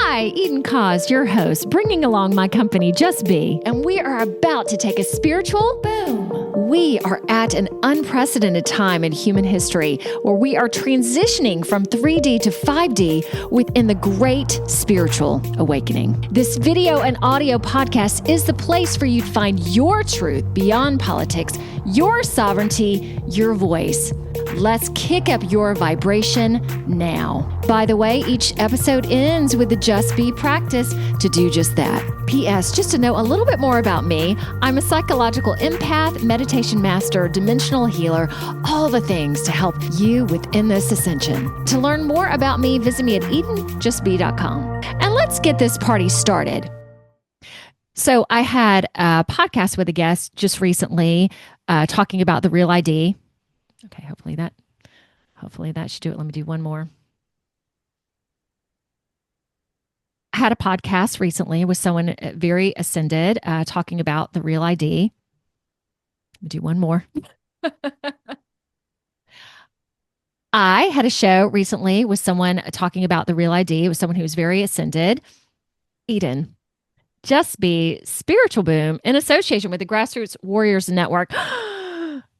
Hi, Eden Cause, your host, bringing along my company, Just Be, and we are about to take a spiritual boom. We are at an unprecedented time in human history where we are transitioning from 3D to 5D within the great spiritual awakening. This video and audio podcast is the place for you to find your truth beyond politics, your sovereignty, your voice. Let's kick up your vibration now. By the way, each episode ends with the Just Be practice to do just that. P.S. Just to know a little bit more about me, I'm a psychological empath, meditation master, dimensional healer, all the things to help you within this ascension. To learn more about me, visit me at edenjustbe.com. And let's get this party started. So I had a podcast with a guest just recently talking about the real ID. Okay, hopefully that should do it. Let me do one more. I had a podcast recently with someone very ascended talking about the real ID. Let me do one more. I had a show recently with someone talking about the real ID. It was someone who was very ascended. Eden, Just Be, Spiritual Boom in association with the Grassroots Warriors Network.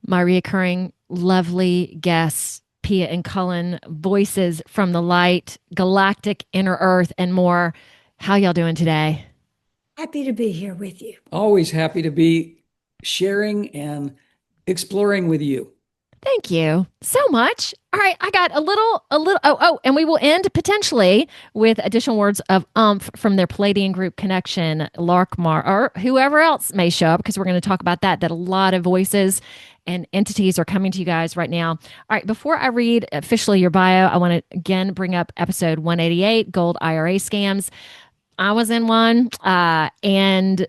My reoccurring lovely guests, Pia and Cullen, voices from the light, Galactic, Inner Earth, and more. How y'all doing today? Happy to be here with you. Always happy to be sharing and exploring with you. Thank you so much. All right, I got a little, and we will end potentially with additional words of from their Pleiadian group connection, Laakmaa, or whoever else may show up, because we're going to talk about that a lot of voices and entities are coming to you guys right now. All right, before I read officially your bio, I want to again bring up episode 188, Gold IRA Scams. I was in one, and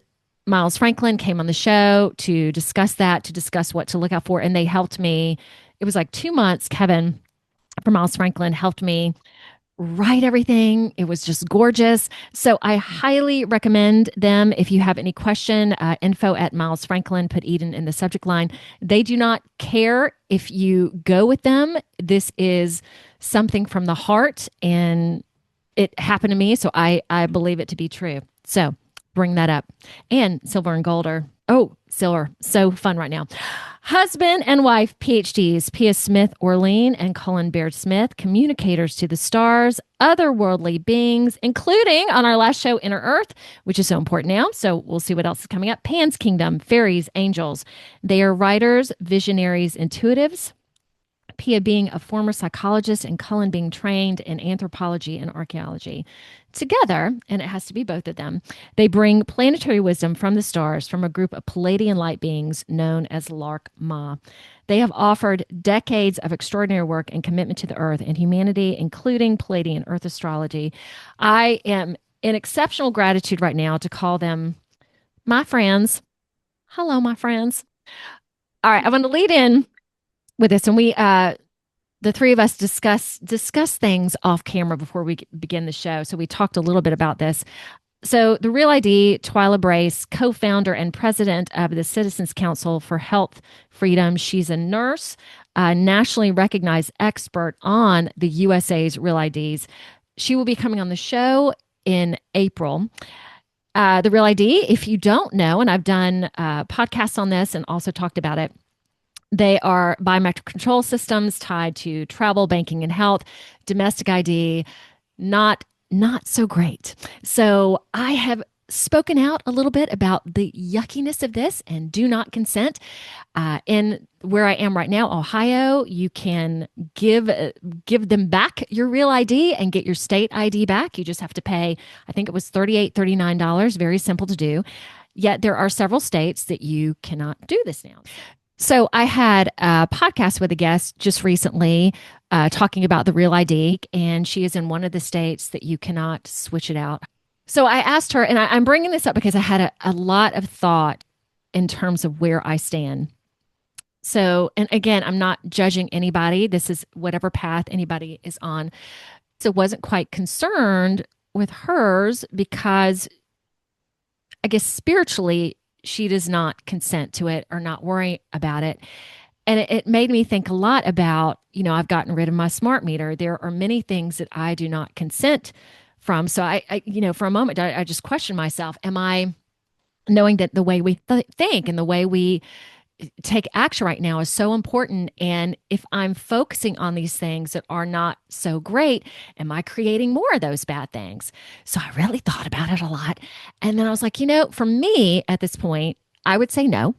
Miles Franklin came on the show to discuss what to look out for, and they helped me. It was like 2 months, Kevin from Miles Franklin helped me write everything. It was just gorgeous. So I highly recommend them. If you have any question, info at Miles Franklin, put Eden in the subject line. They do not care if you go with them. This is something from the heart, and it happened to me, so I believe it to be true. So bring that up. And silver and gold are, silver, so fun right now. Husband and wife, PhDs, Pia Smith, Orleane, and Cullen Baird Smith, communicators to the stars, otherworldly beings, including on our last show, Inner Earth, which is so important now. So we'll see what else is coming up. Pan's Kingdom, fairies, angels. They are writers, visionaries, intuitives. Pia being a former psychologist and Cullen being trained in anthropology and archaeology. Together, and it has to be both of them, they bring planetary wisdom from the stars from a group of Pleiadian light beings known as Laakmaa. They have offered decades of extraordinary work and commitment to the earth and humanity, including Pleiadian earth astrology. I am in exceptional gratitude right now to call them my friends. Hello, my friends. All right, I want to lead in with this, and we the three of us discuss things off camera before we begin the show. So we talked a little bit about this. So the Real ID, Twyla Brace, co-founder and president of the Citizens Council for Health Freedom. She's a nurse, a nationally recognized expert on the USA's Real IDs. She will be coming on the show in April. The Real ID, if you don't know, and I've done podcasts on this and also talked about it, they are biometric control systems tied to travel, banking, and health. Domestic ID, not so great. So I have spoken out a little bit about the yuckiness of this and do not consent. In where I am right now, Ohio, you can give them back your real ID and get your state ID back. You just have to pay, I think it was $38, $39, very simple to do. Yet there are several states that you cannot do this now. So I had a podcast with a guest just recently talking about the real ID, and she is in one of the states that you cannot switch it out. So I asked her, and I'm bringing this up because I had a lot of thought in terms of where I stand. So, and again, I'm not judging anybody. This is whatever path anybody is on. So wasn't quite concerned with hers because I guess spiritually, she does not consent to it or not worry about it. And it made me think a lot about, I've gotten rid of my smart meter. There are many things that I do not consent from. So for a moment, I just questioned myself. Am I knowing that the way we think and the way we take action right now is so important? And if I'm focusing on these things that are not so great, am I creating more of those bad things? So I really thought about it a lot. And then I was like, for me at this point, I would say no,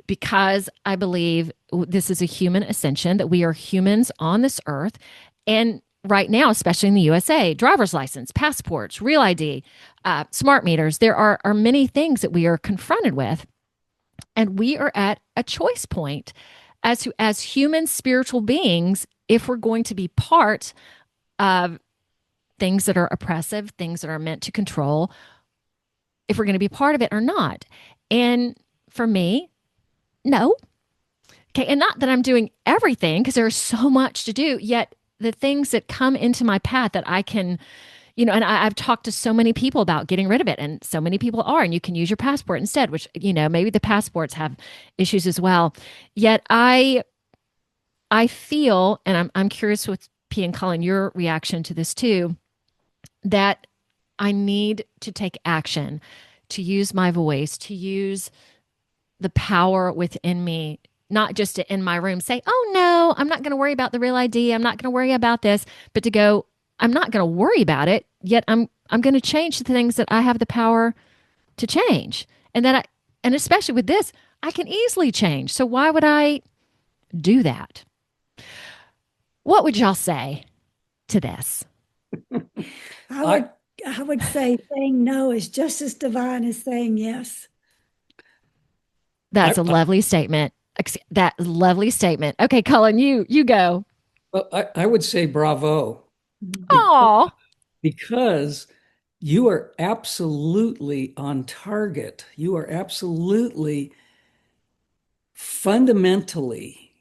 because I believe this is a human ascension, that we are humans on this earth. And right now, especially in the USA, driver's license, passports, real ID, smart meters, there are many things that we are confronted with. And we are at a choice point as human spiritual beings, if we're going to be part of things that are oppressive, things that are meant to control, if we're going to be part of it or not. And for me, no. Okay. And not that I'm doing everything, because there's so much to do, yet the things that come into my path that I can, and I've talked to so many people about getting rid of it, and so many people are, and you can use your passport instead, which, maybe the passports have issues as well. Yet I feel, and I'm curious with Pia and Cullen, your reaction to this too, that I need to take action, to use my voice, to use the power within me, not just to in my room say, oh no, I'm not going to worry about the real ID. I'm not going to worry about this, but to go, I'm not going to worry about it, yet I'm going to change the things that I have the power to change. And especially with this, I can easily change. So why would I do that? What would y'all say to this? I would say saying no is just as divine as saying yes. That's a lovely statement. That lovely statement. Okay, Cullen, you go. Well, I would say bravo, Oh, because you are absolutely on target. You are absolutely fundamentally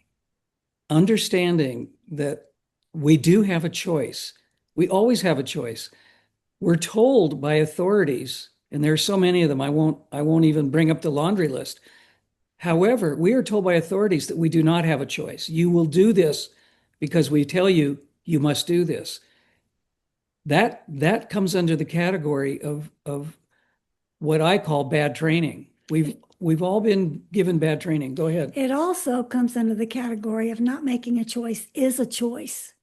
understanding that we do have a choice. We always have a choice. We're told by authorities, and there are so many of them, I won't even bring up the laundry list. However, we are told by authorities that we do not have a choice. You will do this because we tell you you must do this. That comes under the category of what I call bad training. We've all been given bad training. Go ahead. It also comes under the category of not making a choice is a choice.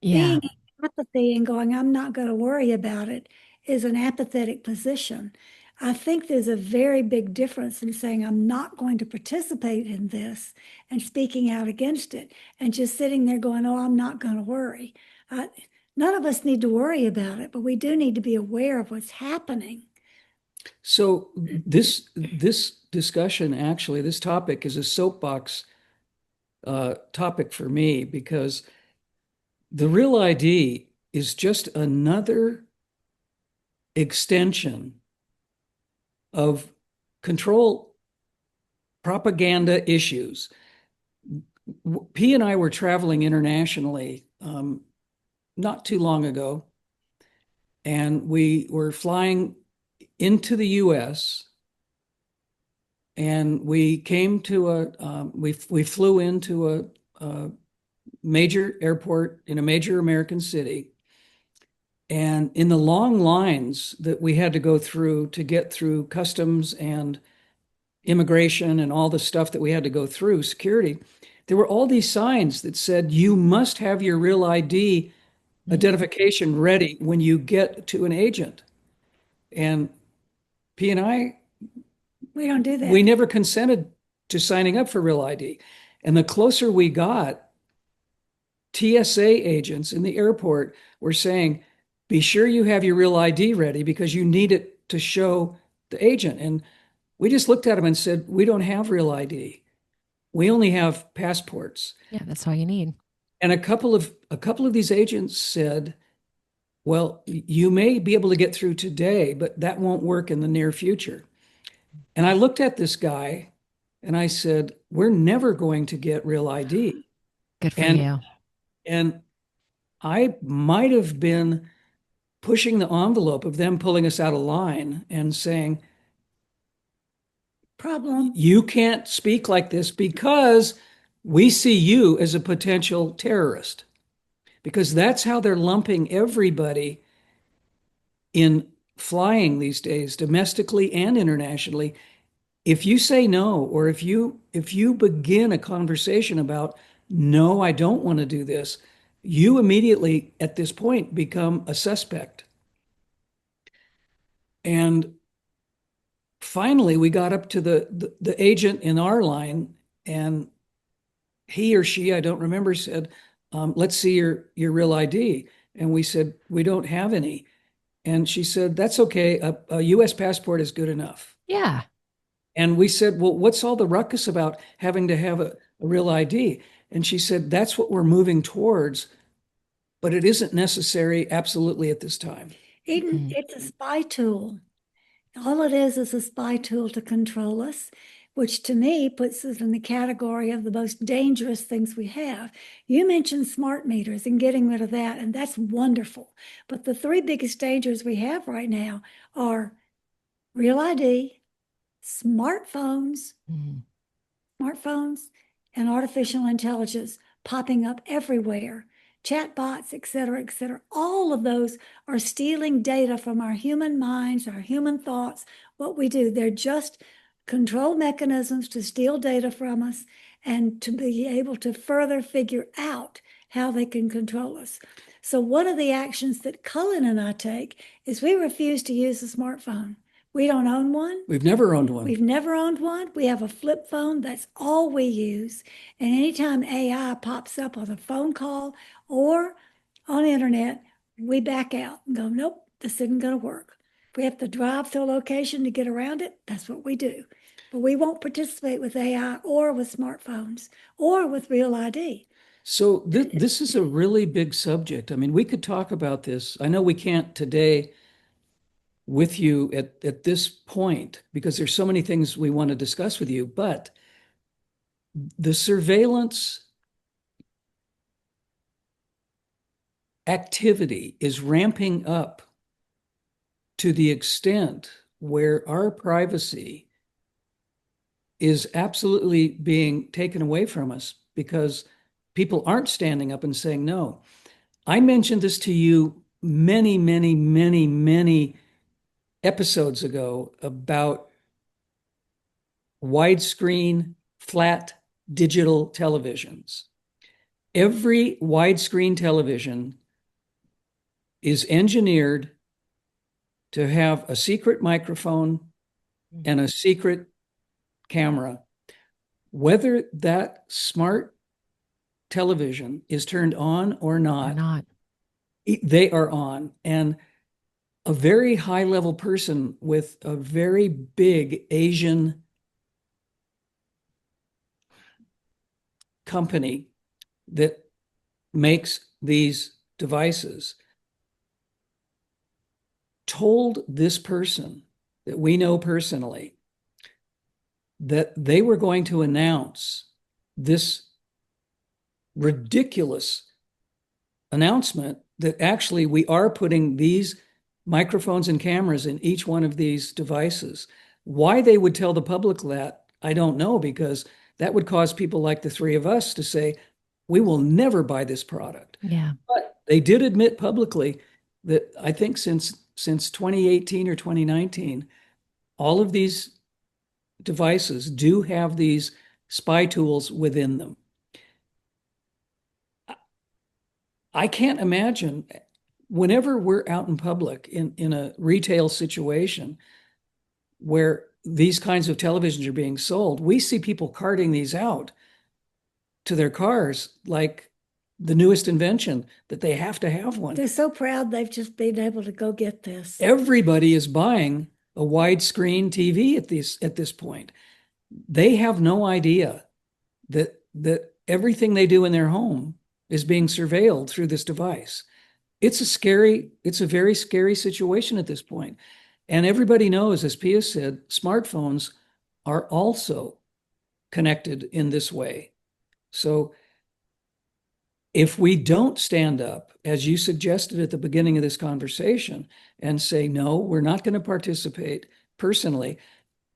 yeah. Being in apathy and going, I'm not going to worry about it, is an apathetic position. I think there's a very big difference in saying, I'm not going to participate in this and speaking out against it and just sitting there going, oh, I'm not going to worry. None of us need to worry about it, but we do need to be aware of what's happening. So this discussion, actually, this topic is a soapbox topic for me, because the real ID is just another extension of control propaganda issues. P and I were traveling internationally not too long ago, and we were flying into the US, and we came to we flew into a major airport in a major American city. And in the long lines that we had to go through to get through customs and immigration and all the stuff that we had to go through, security, there were all these signs that said, you must have your real ID identification ready when you get to an agent. And P and I, We don't do that. we never consented to signing up for real ID. And the closer we got, TSA agents in the airport were saying, be sure you have your real ID ready because you need it to show the agent. And we just looked at them and said, we don't have real ID. We only have passports. Yeah, that's all you need. And a couple of these agents said, well, you may be able to get through today, but that won't work in the near future. And I looked at this guy and I said, we're never going to get real ID. Good for you. And I might have been pushing the envelope of them pulling us out of line and saying, Problem. you can't speak like this because we see you as a potential terrorist. Because that's how they're lumping everybody in flying these days, domestically and internationally, if you say no, or if you begin a conversation about, no, I don't want to do this, you immediately at this point become a suspect. And finally, we got up to the agent in our line, and he or she, I don't remember, said, let's see your real ID. And we said, we don't have any. And she said, that's okay. A US passport is good enough. Yeah. And we said, well, what's all the ruckus about having to have a real ID? And she said, that's what we're moving towards, but it isn't necessary absolutely at this time. Eden, it's a spy tool. All it is a spy tool to control us, which to me puts us in the category of the most dangerous things we have. You mentioned smart meters and getting rid of that, and that's wonderful. But the three biggest dangers we have right now are real ID, smartphones, Mhm. smartphones, and artificial intelligence popping up everywhere. Chatbots, et cetera, all of those are stealing data from our human minds, our human thoughts, what we do. They're just control mechanisms to steal data from us and to be able to further figure out how they can control us. So one of the actions that Cullen and I take is we refuse to use a smartphone. We don't own one. We've never owned one. We've never owned one. We have a flip phone. That's all we use. And anytime AI pops up on a phone call or on the internet, we back out and go, nope, this isn't going to work. If we have to drive to a location to get around it, that's what we do. But we won't participate with AI or with smartphones or with real ID. So this is a really big subject. I mean, we could talk about this. I know we can't today with you at this point because there's so many things we want to discuss with you, but the surveillance activity is ramping up to the extent where our privacy is absolutely being taken away from us because people aren't standing up and saying no. I mentioned this to you many, many, many, many episodes ago about widescreen, flat digital televisions. Every widescreen television is engineered to have a secret microphone and a secret camera. Whether that smart television is turned on or not, they are on. And a very high level person with a very big Asian company that makes these devices told this person that we know personally that they were going to announce this ridiculous announcement that actually we are putting these microphones and cameras in each one of these devices. Why they would tell the public that, I don't know, because that would cause people like the three of us to say, we will never buy this product. Yeah. But they did admit publicly that I think since 2018 or 2019, all of these devices do have these spy tools within them. I can't imagine whenever we're out in public in a retail situation where these kinds of televisions are being sold, we see people carting these out to their cars like the newest invention, that they have to have one. They're so proud they've just been able to go get this. Everybody is buying a widescreen TV at this point. They have no idea that everything they do in their home is being surveilled through this device. It's a very scary situation at this point. And everybody knows, as Pia said, smartphones are also connected in this way. So if we don't stand up, as you suggested at the beginning of this conversation, and say, no, we're not going to participate personally,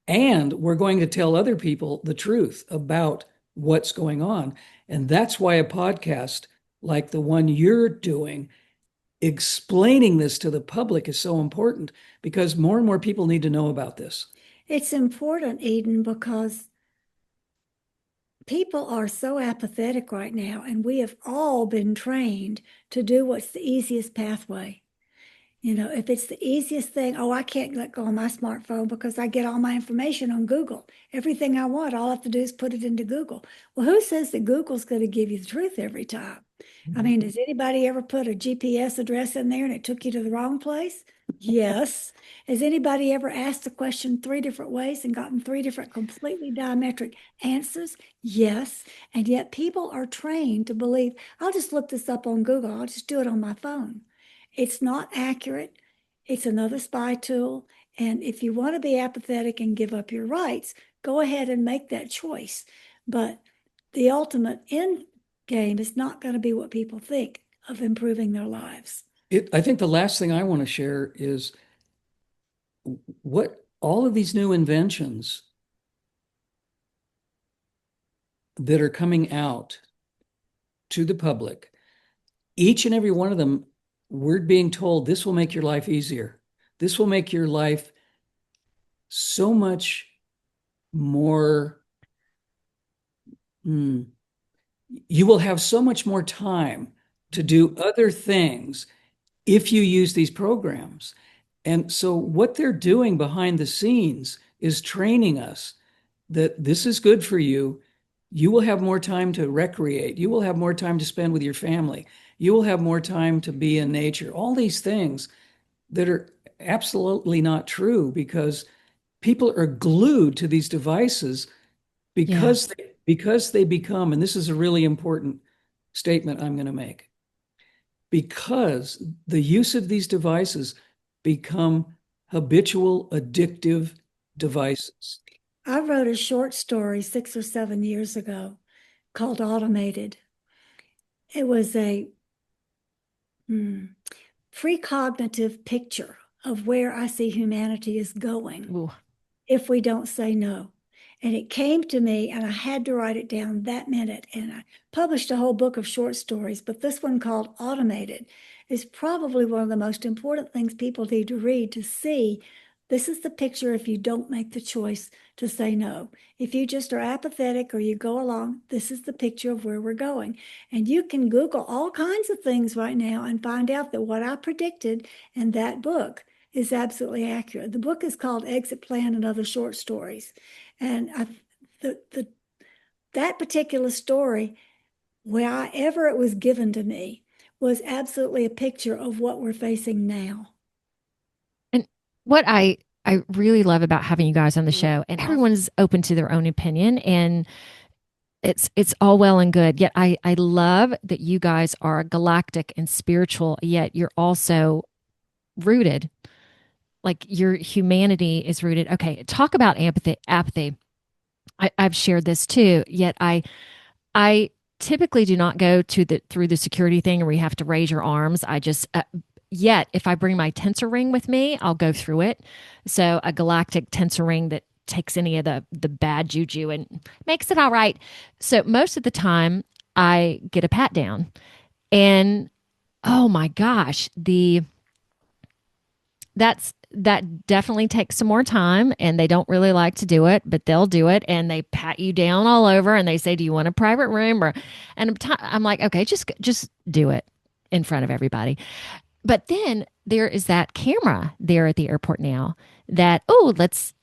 and we're going to tell other people the truth about what's going on. And that's why a podcast like the one you're doing explaining this to the public is so important because more and more people need to know about this. It's important, Eden, because people are so apathetic right now, and we have all been trained to do what's the easiest pathway. You know, if it's the easiest thing, oh, I can't let go of my smartphone because I get all my information on Google. Everything I want, all I have to do is put it into Google. Well, who says that Google's going to give you the truth every time? I mean, does anybody ever put a GPS address in there and it took you to the wrong place? Yes. Has anybody ever asked a question 3 different ways and gotten 3 different completely diametric answers? Yes. And yet people are trained to believe, I'll just look this up on Google. I'll just do it on my phone. It's not accurate. It's another spy tool. And if you want to be apathetic and give up your rights, go ahead and make that choice. But the ultimate end game is not going to be what people think of improving their lives. I think the last thing I want to share is what all of these new inventions that are coming out to the public, each and every one of them, we're being told this will make your life easier. This will make your life so much more, you will have so much more time to do other things if you use these programs. And so what they're doing behind the scenes is training us that this is good for you. You will have more time to recreate. You will have more time to spend with your family. You will have more time to be in nature. All these things that are absolutely not true because people are glued to these devices because they become, and this is a really important statement I'm going to make, because the use of these devices become habitual, addictive devices. I wrote a short story 6 or 7 years ago called Automated. It was a precognitive picture of where I see humanity is going. Ooh. If we don't say no. And it came to me, and I had to write it down that minute. And I published a whole book of short stories, but this one called Automated is probably one of the most important things people need to read to see. This is the picture if you don't make the choice to say no. If you just are apathetic or you go along, this is the picture of where we're going. And you can Google all kinds of things right now and find out that what I predicted in that book is absolutely accurate. The book is called Exit Plan and Other Short Stories. And that particular story, wherever it was given to me, was absolutely a picture of what we're facing now. And what I really love about having you guys on the show, and everyone's open to their own opinion, and it's all well and good. Yet I love that you guys are galactic and spiritual, yet you're also rooted. Like your humanity is rooted. Okay, talk about apathy. I've shared this too. Yet I typically do not go through the security thing where you have to raise your arms. I just yet if I bring my tensor ring with me, I'll go through it. So a galactic tensor ring that takes any of the bad juju and makes it all right. So most of the time I get a pat down, and oh my gosh, that definitely takes some more time, and they don't really like to do it, but they'll do it, and they pat you down all over, and they say, do you want a private room? And I'm like, okay, just do it in front of everybody. But then there is that camera there at the airport now that, oh, let's,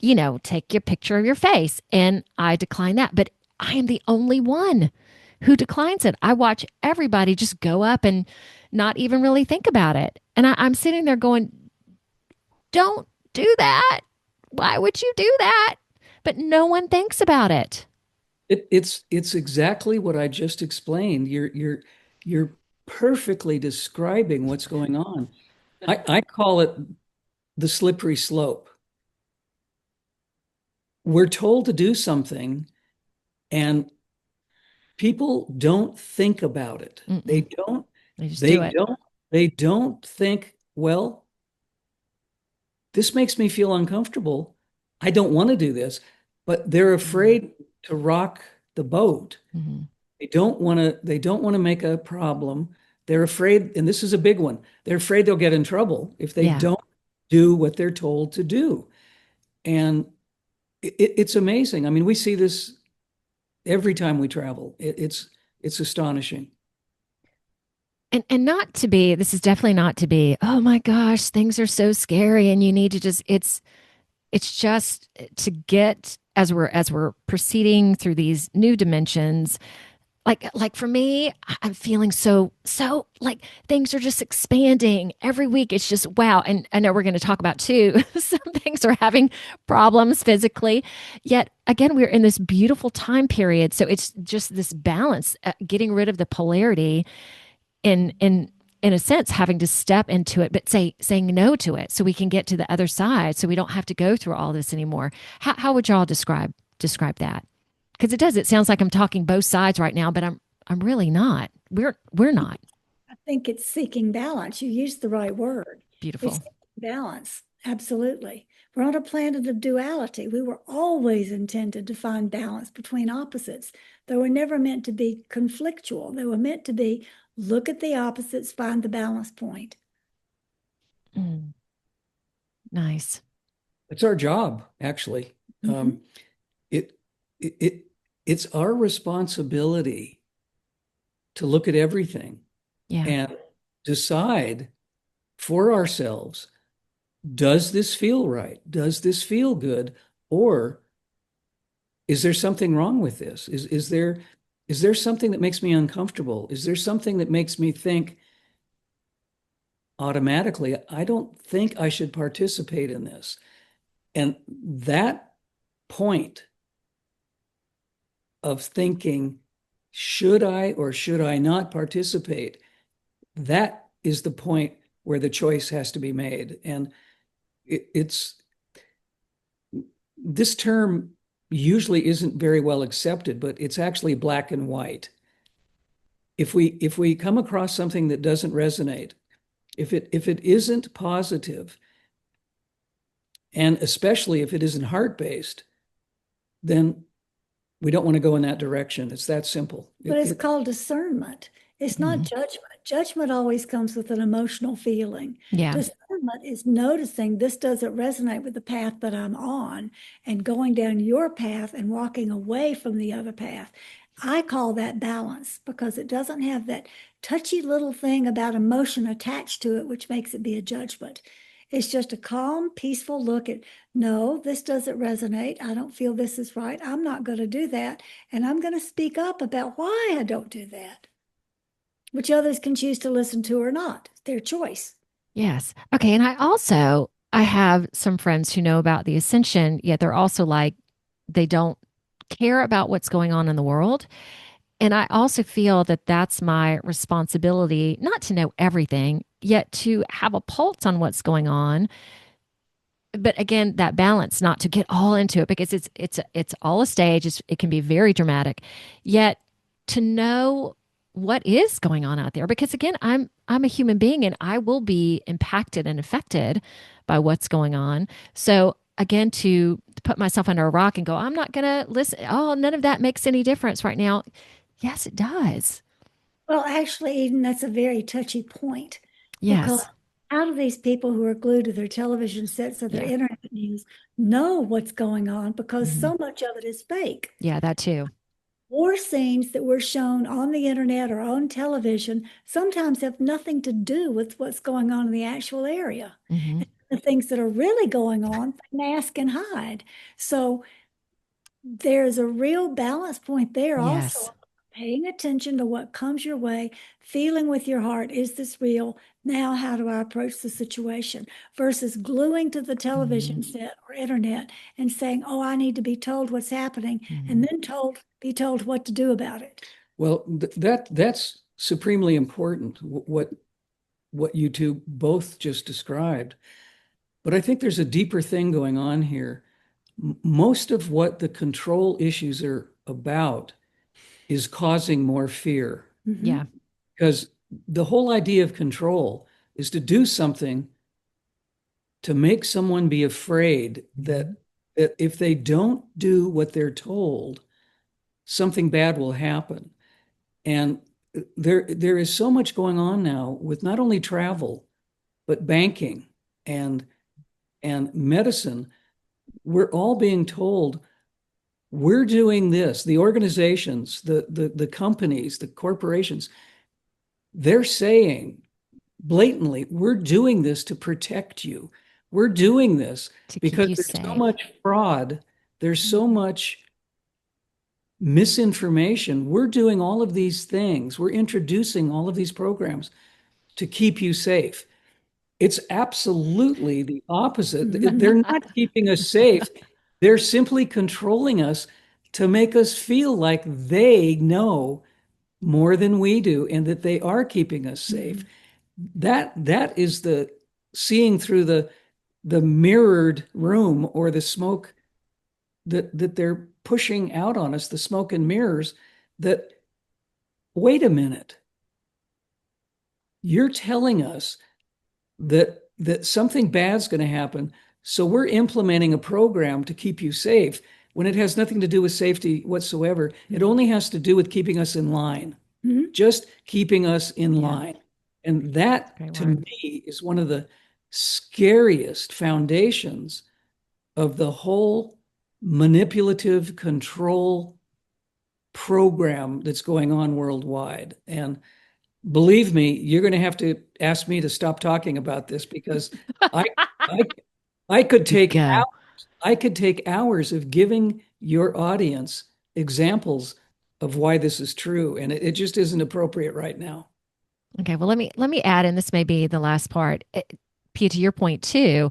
take your picture of your face. And I decline that, but I am the only one who declines it. I watch everybody just go up and not even really think about it. And I'm sitting there going, don't do that. Why would you do that? But no one thinks about it. It's exactly what I just explained. You're perfectly describing what's going on. I call it the slippery slope. We're told to do something, and people don't think about it. Mm-mm. They don't. They just do it. They don't think, well, this makes me feel uncomfortable. I don't want to do this, but they're afraid to rock the boat. Mm-hmm. They don't want to make a problem. They're afraid, and this is a big one, they're afraid they'll get in trouble if they Yeah. don't do what they're told to do. And it's amazing. I mean, we see this every time we travel. It's astonishing. And not to be, this is definitely not to be, oh my gosh, things are so scary and you need to just it's just to get as we're proceeding through these new dimensions. Like for me, I'm feeling so like things are just expanding every week. It's just wow. And I know we're going to talk about too. Some things are having problems physically. Yet again, we're in this beautiful time period. So it's just this balance, getting rid of the polarity in a sense having to step into it, but saying no to it so we can get to the other side so we don't have to go through all this anymore. How would y'all describe that? Because it sounds like I'm talking both sides right now, but I'm really not. We're not. I think it's seeking balance. You used the right word. It's Beautiful. seeking balance. Absolutely. We're on a planet of duality. We were always intended to find balance between opposites. They were never meant to be conflictual. They were meant to be look at the opposites, find the balance point. Mm, nice. It's our job, actually. Um, it, it, it's our responsibility to look at everything Yeah. and decide for ourselves, does this feel right? Does this feel good? Or is there something wrong with this? Is there something that makes me uncomfortable? Is there something that makes me think automatically, I don't think I should participate in this? And that point of thinking, should I or should I not participate? That is the point where the choice has to be made. And it's this term usually isn't very well accepted, but it's actually black and white. If we come across something that doesn't resonate, if it isn't positive, and especially if it isn't heart-based, then we don't want to go in that direction. It's that simple. But it's called discernment. It's not Mhm. judgment. Judgment always comes with an emotional feeling. Yeah. Discernment is noticing this doesn't resonate with the path that I'm on and going down your path and walking away from the other path. I call that balance because it doesn't have that touchy little thing about emotion attached to it, which makes it be a judgment. It's just a calm, peaceful look at, no, this doesn't resonate. I don't feel this is right. I'm not going to do that. And I'm going to speak up about why I don't do that, which others can choose to listen to or not. It's their choice. Yes. Okay. And I have some friends who know about the ascension, yet they're also like, they don't care about what's going on in the world. And I also feel that that's my responsibility, not to know everything, yet to have a pulse on what's going on. But again, that balance, not to get all into it because it's all a stage. It can be very dramatic, yet to know what is going on out there. Because again, I'm a human being and I will be impacted and affected by what's going on. So again, to put myself under a rock and go, I'm not going to listen. Oh, none of that makes any difference right now. Yes, it does. Well, actually, Eden, that's a very touchy point because Yes. how do these people who are glued to their television sets or their Yeah. internet news know what's going on? Because Mhm. so much of it is fake. Yeah, that too. War scenes that were shown on the internet or on television sometimes have nothing to do with what's going on in the actual area. Hmm. The things that are really going on, they mask and hide. So there's a real balance point there Yes. also. Paying attention to what comes your way, feeling with your heart, is this real? Now, how do I approach the situation? Versus gluing to the Hmm. television set or internet and saying, oh, I need to be told what's happening, and Hmm. then be told what to do about it. Well, that's supremely important, what you two both just described. But I think there's a deeper thing going on here. Most of what the control issues are about is causing more fear. Yeah. Mhm. Because the whole idea of control is to do something to make someone be afraid that if they don't do what they're told, something bad will happen. And there is so much going on now with not only travel, but banking and medicine. We're all being told we're doing this. The organizations, the companies, the corporations, they're saying blatantly, we're doing this to protect you. We're doing this To keep because you there's so safe. much fraud, there's so much misinformation. We're doing all of these things. We're introducing all of these programs to keep you safe. It's absolutely the opposite. They're not keeping us safe. They're simply controlling us to make us feel like they know more than we do and that they are keeping us safe. That is the seeing through the mirrored room, or the smoke that they're pushing out on us, the smoke and mirrors, that wait a minute, you're telling us that something bad's going to happen, so we're implementing a program to keep you safe when it has nothing to do with safety whatsoever. It only has to do with keeping us in line, just keeping us in line. And that, to me, is one of the scariest foundations of the whole manipulative control program that's going on worldwide. And believe me, you're going to have to ask me to stop talking about this, because I I, I could take Go. I could take hours of giving your audience examples of why this is true, and it just isn't appropriate right now. Okay, well let me add, and this may be the last part. Pia, to your point too,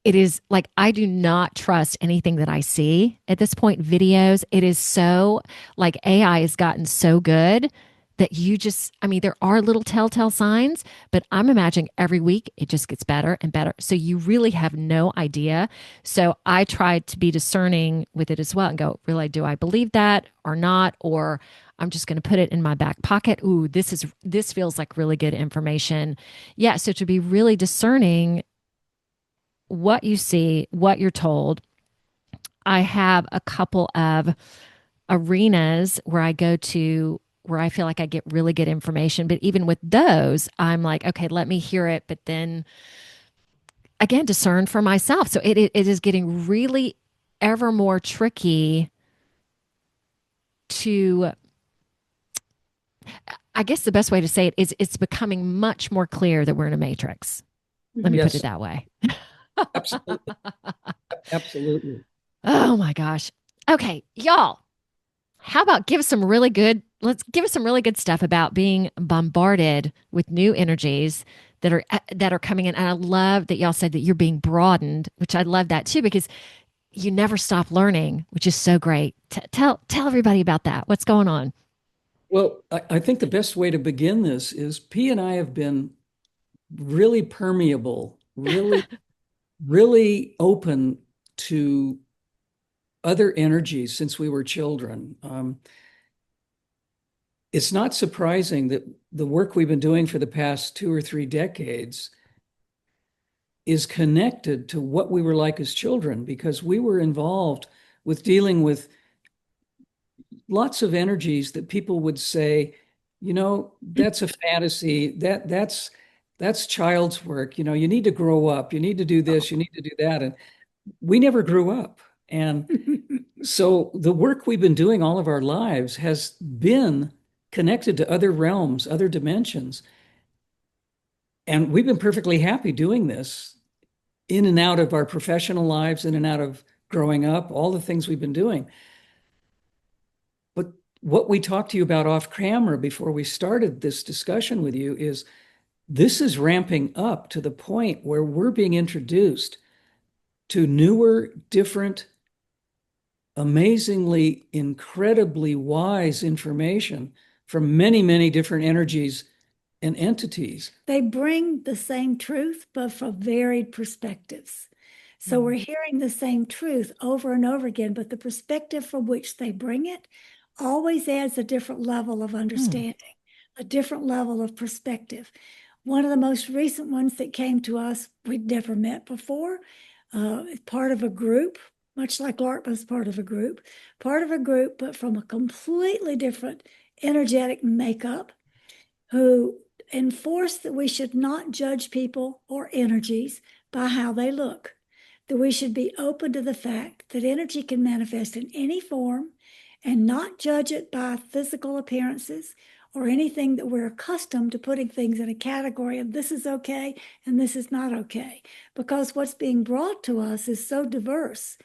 it is like I do not trust anything that I see at this point. Videos, it is so like AI has gotten so good that you just, I mean, there are little telltale signs, but I'm imagining every week it just gets better and better. So you really have no idea. So I try to be discerning with it as well and go, really, do I believe that or not? Or I'm just going to put it in my back pocket. Ooh, this feels like really good information. Yeah. So to be really discerning what you see, what you're told. I have a couple of arenas where I go to where I feel like I get really good information. But even with those, I'm like, okay, let me hear it. But then again, discern for myself. So it is getting really ever more tricky to, I guess the best way to say it is it's becoming much more clear that we're in a matrix. Let me put it Yes, that way. absolutely. Absolutely. Oh my gosh. Okay, y'all. How about give us some really good, let's give us some really good stuff about being bombarded with new energies that are coming in. And I love that y'all said that you're being broadened, which I love that too, because you never stop learning, which is so great. Tell everybody about that. What's going on? Well, I think the best way to begin this is P and I have been really permeable, really open to other energies since we were children. It's not surprising that the work we've been doing for the past 2 or 3 decades is connected to what we were like as children, because we were involved with dealing with lots of energies that people would say, that's a fantasy, that's child's work, you need to grow up, you need to do this, you need to do that. And we never grew up. And so the work we've been doing all of our lives has been connected to other realms, other dimensions. And we've been perfectly happy doing this in and out of our professional lives, in and out of growing up, all the things we've been doing. But what we talked to you about off camera before we started this discussion with you is this is ramping up to the point where we're being introduced to newer, different, amazingly, incredibly wise information from many, many different energies and entities. They bring the same truth, but from varied perspectives. So we're hearing the same truth over and over again, but the perspective from which they bring it always adds a different level of understanding, a different level of perspective. One of the most recent ones that came to us, we'd never met before, part of a group, much like Laakmaa's part of a group, but from a completely different energetic makeup. who enforce that we should not judge people or energies by how they look, that we should be open to the fact that energy can manifest in any form and not judge it by physical appearances or anything that we're accustomed to putting things in a category of this is okay and this is not okay, because what's being brought to us is so diverse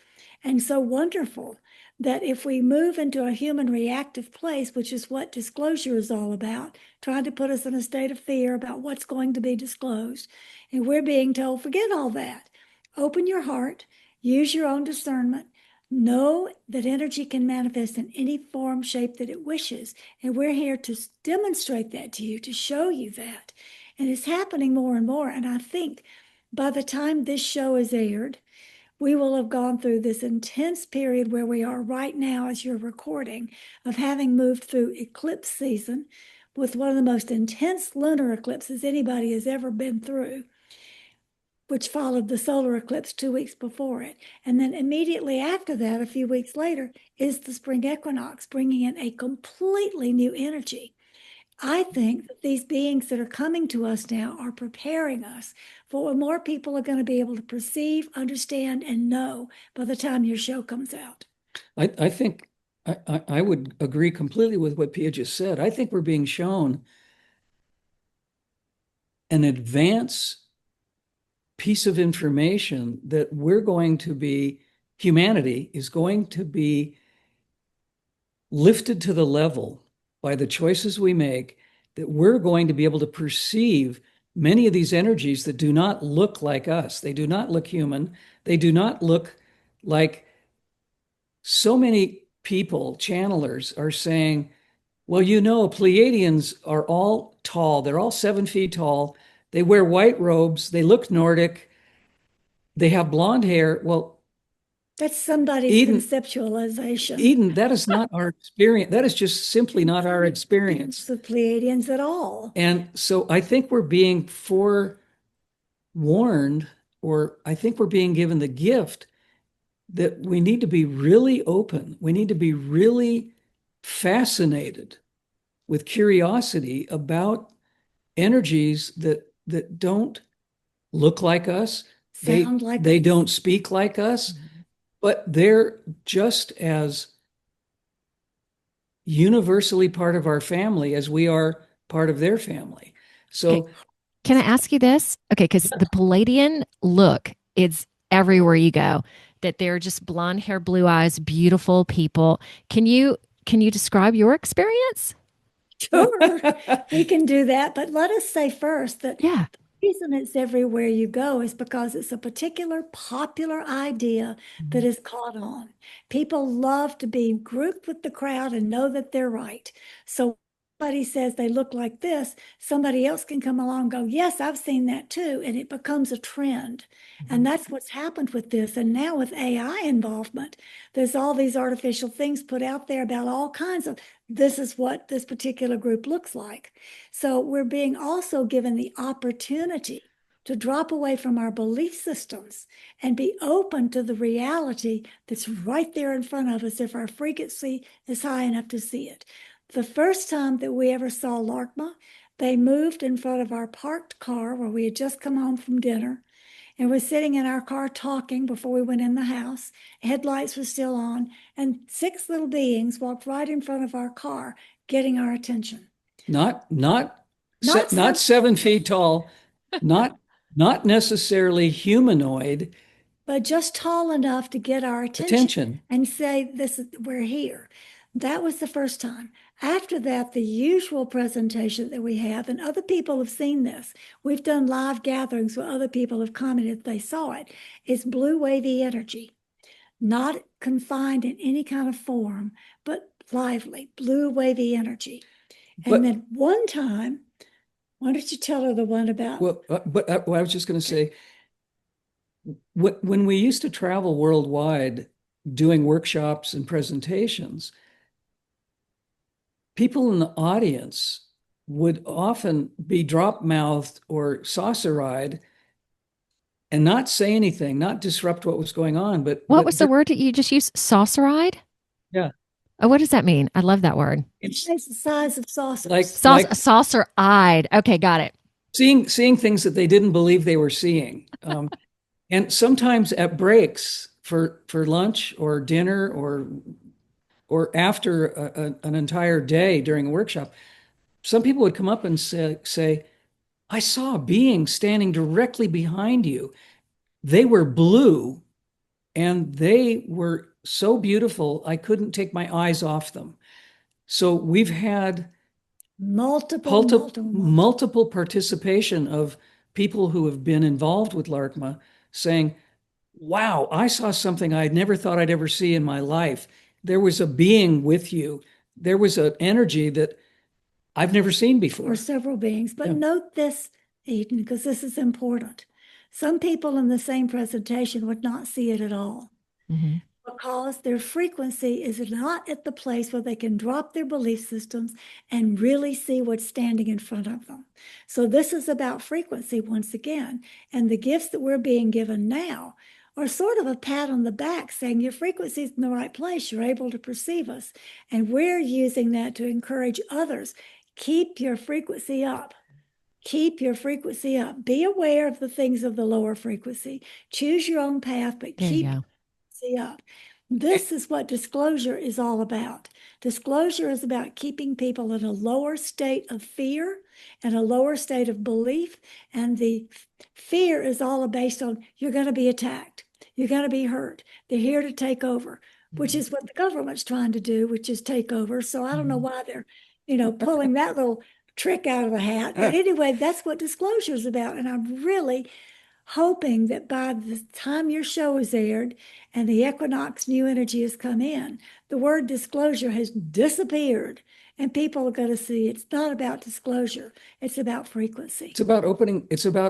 and so wonderful that if we move into a human reactive place, which is what disclosure is all about, trying to put us in a state of fear about what's going to be disclosed, and we're being told, forget all that. Open your heart, use your own discernment, know that energy can manifest in any form, shape that it wishes. And we're here to demonstrate that to you, to show you that. And it's happening more and more. And I think by the time this show is aired, we will have gone through this intense period where we are right now as you're recording, of having moved through eclipse season with one of the most intense lunar eclipses anybody has ever been through, which followed the solar eclipse 2 weeks before it. And then immediately after that, a few weeks later, is the spring equinox, bringing in a completely new energy. I think that these beings that are coming to us now are preparing us for what more people are going to be able to perceive, understand, and know by the time your show comes out. I think I would agree completely with what Pia just said. I think we're being shown an advance piece of information that humanity is going to be lifted to the level by the choices we make, that we're going to be able to perceive many of these energies that do not look like us. They do not look human. They do not look like so many people, channelers, are saying, well, Pleiadians are all tall. They're all 7 feet tall. They wear white robes. They look Nordic. They have blonde hair. Well, that's somebody's conceptualization. Eden, that is not our experience. That is just simply not our experience. The Pleiadians at all. And so I think we're being forewarned, or I think we're being given the gift that we need to be really open. We need to be really fascinated with curiosity about energies that don't look like us. Sound like they us. don't speak like us, but they're just as universally part of our family as we are part of their family. So okay. Can I ask you this? Okay, because the Pleiadian look is everywhere you go, that they're just blonde hair, blue eyes, beautiful people. Can you describe your experience? Sure, we can do that. But let us say first that yeah. The reason it's everywhere you go is because it's a particular popular idea that is caught on. People love to be grouped with the crowd and know that they're right. So somebody says they look like this, somebody else can come along and go, yes, I've seen that too. And it becomes a trend. And that's what's happened with this. And now with AI involvement, there's all these artificial things put out there about all kinds of, this is what this particular group looks like. So we're being also given the opportunity to drop away from our belief systems and be open to the reality that's right there in front of us if our frequency is high enough to see it. The first time that we ever saw Laakmaa, they moved in front of our parked car where we had just come home from dinner and we're sitting in our car talking before we went in the house. Headlights were still on, and 6 little beings walked right in front of our car, getting our attention. Not 7 feet tall, not necessarily humanoid, but just tall enough to get our attention. And say, we're here. That was the first time. After that, the usual presentation that we have, and other people have seen this, we've done live gatherings where other people have commented they saw it, is blue wavy energy, not confined in any kind of form, but lively, blue wavy energy. And then one time, why don't you tell her the one about? Well, I was just going to say, when we used to travel worldwide doing workshops and presentations, people in the audience would often be drop-mouthed or saucer-eyed and not say anything, not disrupt what was going on. But what was the word that you just used? Saucer-eyed? Yeah. Oh, what does that mean? I love that word. It's It's the size of saucers. like Saucer-eyed. Okay, got it. seeing things that they didn't believe they were seeing. And sometimes at breaks for lunch or dinner or after an entire day during a workshop, some people would come up and say, I saw a being standing directly behind you. They were blue and they were so beautiful, I couldn't take my eyes off them. So we've had multiple participation of people who have been involved with Laakmaa saying, wow, I saw something I never thought I'd ever see in my life. There was a being with you. There was an energy that I've never seen before. Or several beings. But Yeah. note this, Eden, because this is important. Some people in the same presentation would not see it at all Mm-hmm. because their frequency is not at the place where they can drop their belief systems and really see what's standing in front of them. So this is about frequency once again. And the gifts that we're being given now are sort of a pat on the back saying your frequency is in the right place. You're able to perceive us. And we're using that to encourage others. Keep your frequency up. Keep your frequency up. Be aware of the things of the lower frequency. Choose your own path, but There you keep go. see up. This is what disclosure is all about. Disclosure is about keeping people in a lower state of fear and a lower state of belief. And the fear is all based on you're going to be attacked. You're going to be hurt. They're here to take over, which is what the government's trying to do, which is take over. So I don't know why they're, pulling that little trick out of the hat. But anyway, that's what disclosure is about. And I'm really hoping that by the time your show is aired and the equinox new energy has come in, the word disclosure has disappeared and people are going to see it's not about disclosure, it's about frequency. It's about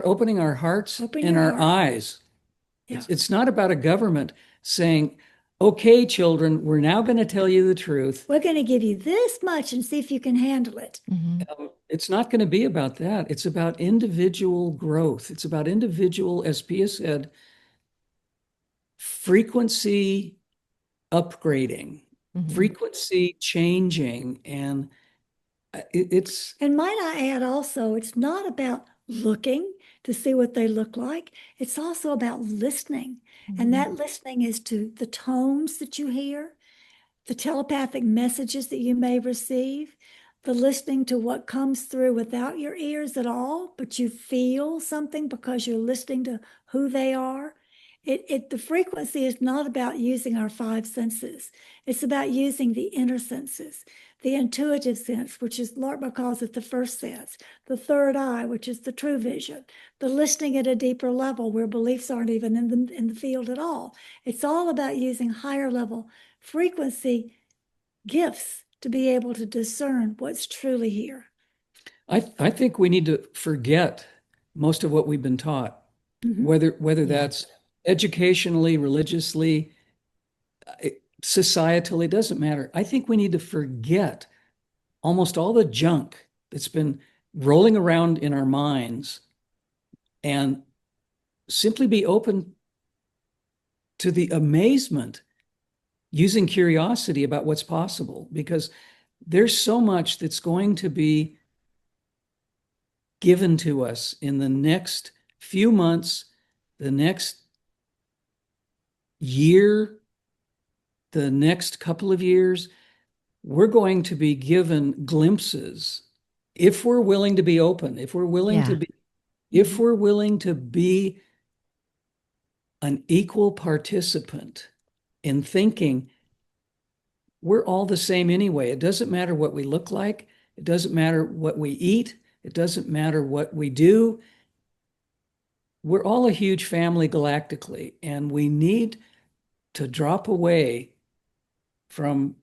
opening our hearts Open and your our heart. eyes. Yeah. It's not about a government saying, okay, children, we're now going to tell you the truth. We're going to give you this much and see if you can handle it. Mm-hmm. It's not going to be about that. It's about individual growth. It's about individual, as Pia said, frequency upgrading, Mm-hmm. frequency changing. And it's And might I add also, it's not about looking to see what they look like. It's also about listening. And that listening is to the tones that you hear, the telepathic messages that you may receive, the listening to what comes through without your ears at all, but you feel something because you're listening to who they are. The frequency is not about using our five senses. It's about using the inner senses, the intuitive sense, which is Laakmaa calls it the first sense, the third eye, which is the true vision, the listening at a deeper level where beliefs aren't even in the field at all. It's all about using higher level frequency gifts to be able to discern what's truly here. I think we need to forget most of what we've been taught, whether that's educationally, religiously, societally, it doesn't matter. I think we need to forget almost all the junk that's been rolling around in our minds and simply be open to the amazement using curiosity about what's possible, because there's so much that's going to be given to us in the next few months, the next year, the next couple of years. We're going to be given glimpses if we're willing to be open, if we're willing to be an equal participant in thinking we're all the same anyway. It doesn't matter what we look like. It doesn't matter what we eat. It doesn't matter what we do. We're all a huge family galactically, and we need to drop away from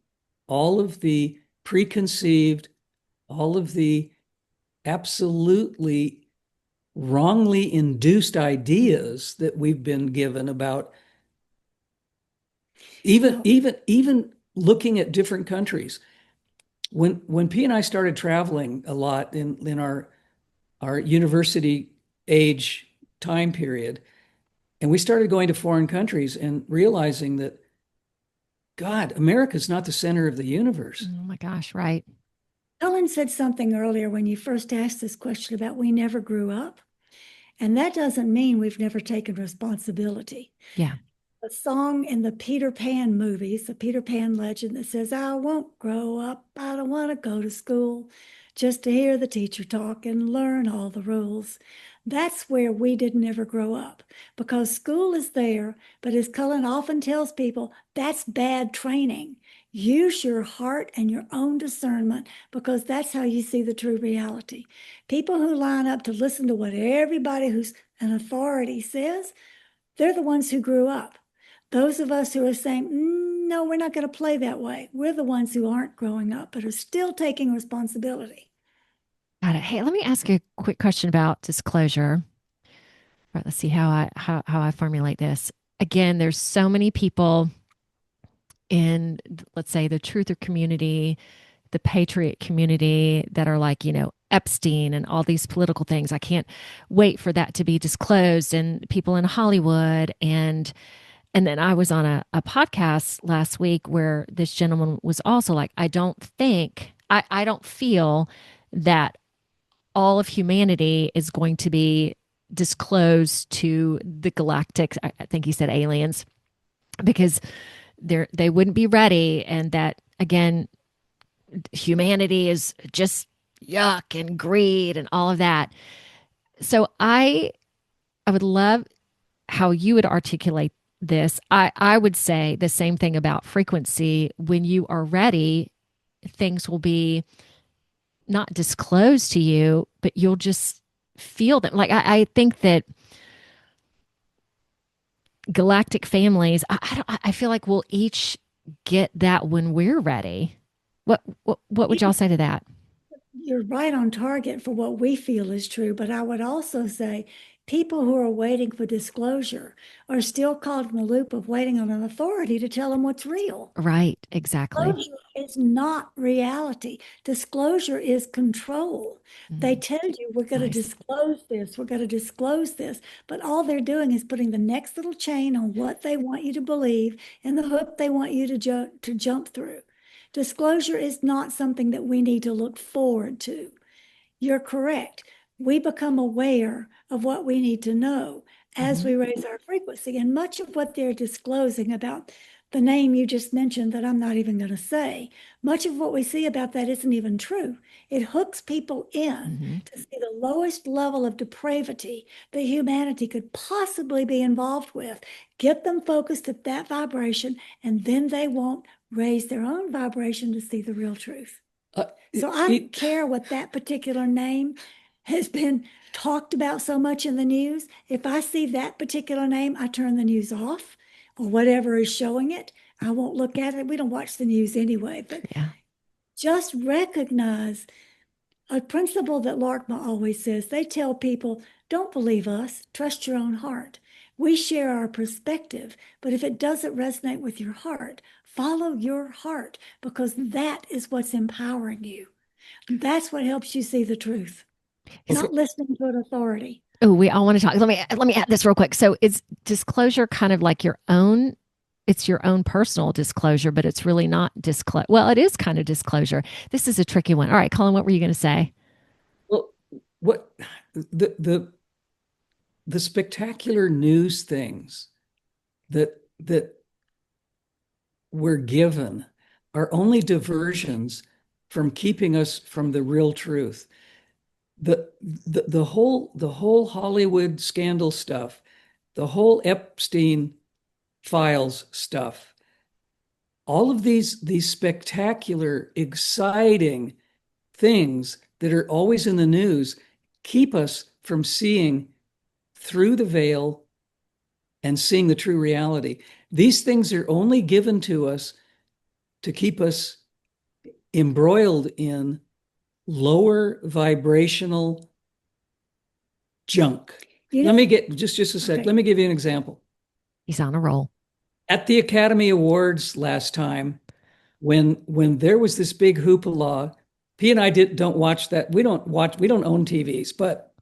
all of the preconceived, all of the absolutely wrongly induced ideas that we've been given about even looking at different countries. When P and I started traveling a lot in our university age time period, and we started going to foreign countries and realizing that God, America's not the center of the universe. Oh my gosh, right. Ellen said something earlier when you first asked this question about we never grew up. And that doesn't mean we've never taken responsibility. Yeah. A song in the Peter Pan movies, the Peter Pan legend that says, I won't grow up, I don't want to go to school, just to hear the teacher talk and learn all the rules. That's where we didn't ever grow up because school is there, but as Cullen often tells people, that's bad training. Use your heart and your own discernment because that's how you see the true reality. People who line up to listen to what everybody who's an authority says, they're the ones who grew up. Those of us who are saying, no, we're not going to play that way. We're the ones who aren't growing up, but are still taking responsibility. Got it. Hey, let me ask you a quick question about disclosure. All right, let's see how I formulate this. Again, there's so many people in, let's say, the truther community, the patriot community that are like, Epstein and all these political things. I can't wait for that to be disclosed. And people in Hollywood and then I was on a podcast last week where this gentleman was also like, I don't feel that all of humanity is going to be disclosed to the galactic, I think he said aliens, because they wouldn't be ready. And that again, humanity is just yuck and greed and all of that. So I would love how you would articulate this. I would say the same thing about frequency. When you are ready, things will be not disclosed to you, but you'll just feel them. Like I think that galactic families, I feel like we'll each get that when we're ready. What would y'all say to that? You're right on target for what we feel is true, but I would also say people who are waiting for disclosure are still caught in the loop of waiting on an authority to tell them what's real. Right, exactly. Disclosure is not reality. Disclosure is control. They Mhm. tell you, we're going to Nice. disclose this, we're going to disclose this, but all they're doing is putting the next little chain on what they want you to believe and the hook they want you to jump through. Disclosure is not something that we need to look forward to. You're correct. We become aware of what we need to know as Mhm. we raise our frequency. And much of what they're disclosing about the name you just mentioned that I'm not even going to say, much of what we see about that isn't even true. It hooks people in Mhm. to see the lowest level of depravity that humanity could possibly be involved with, get them focused at that vibration, and then they won't raise their own vibration to see the real truth. Uh, So I don't care what that particular name has been talked about so much in the news. If I see that particular name, I turn the news off or whatever is showing it. I won't look at it. We don't watch the news anyway, but Yeah. just recognize a principle that Laakmaa always says. They tell people, don't believe us, trust your own heart. We share our perspective, but if it doesn't resonate with your heart, follow your heart because that is what's empowering you. That's what helps you see the truth, okay. not listening to an authority. Oh, we all want to talk. Let me add this real quick. So is disclosure kind of like your own, it's your own personal disclosure, but it's really not disclosure. Well, it is kind of disclosure. This is a tricky one. All right, Colin, what were you going to say? Well, what the the the spectacular news things that we're given are only diversions from keeping us from the real truth. The whole Hollywood scandal stuff, the whole Epstein files stuff, all of these spectacular, exciting things that are always in the news keep us from seeing through the veil and seeing the true reality. These things are only given to us to keep us embroiled in lower vibrational junk. You Let know, me get just a sec. okay. Let me give you an example. He's on a roll. At the Academy Awards last time, when there was this big hoopla, P and I don't watch that. We don't own TVs, but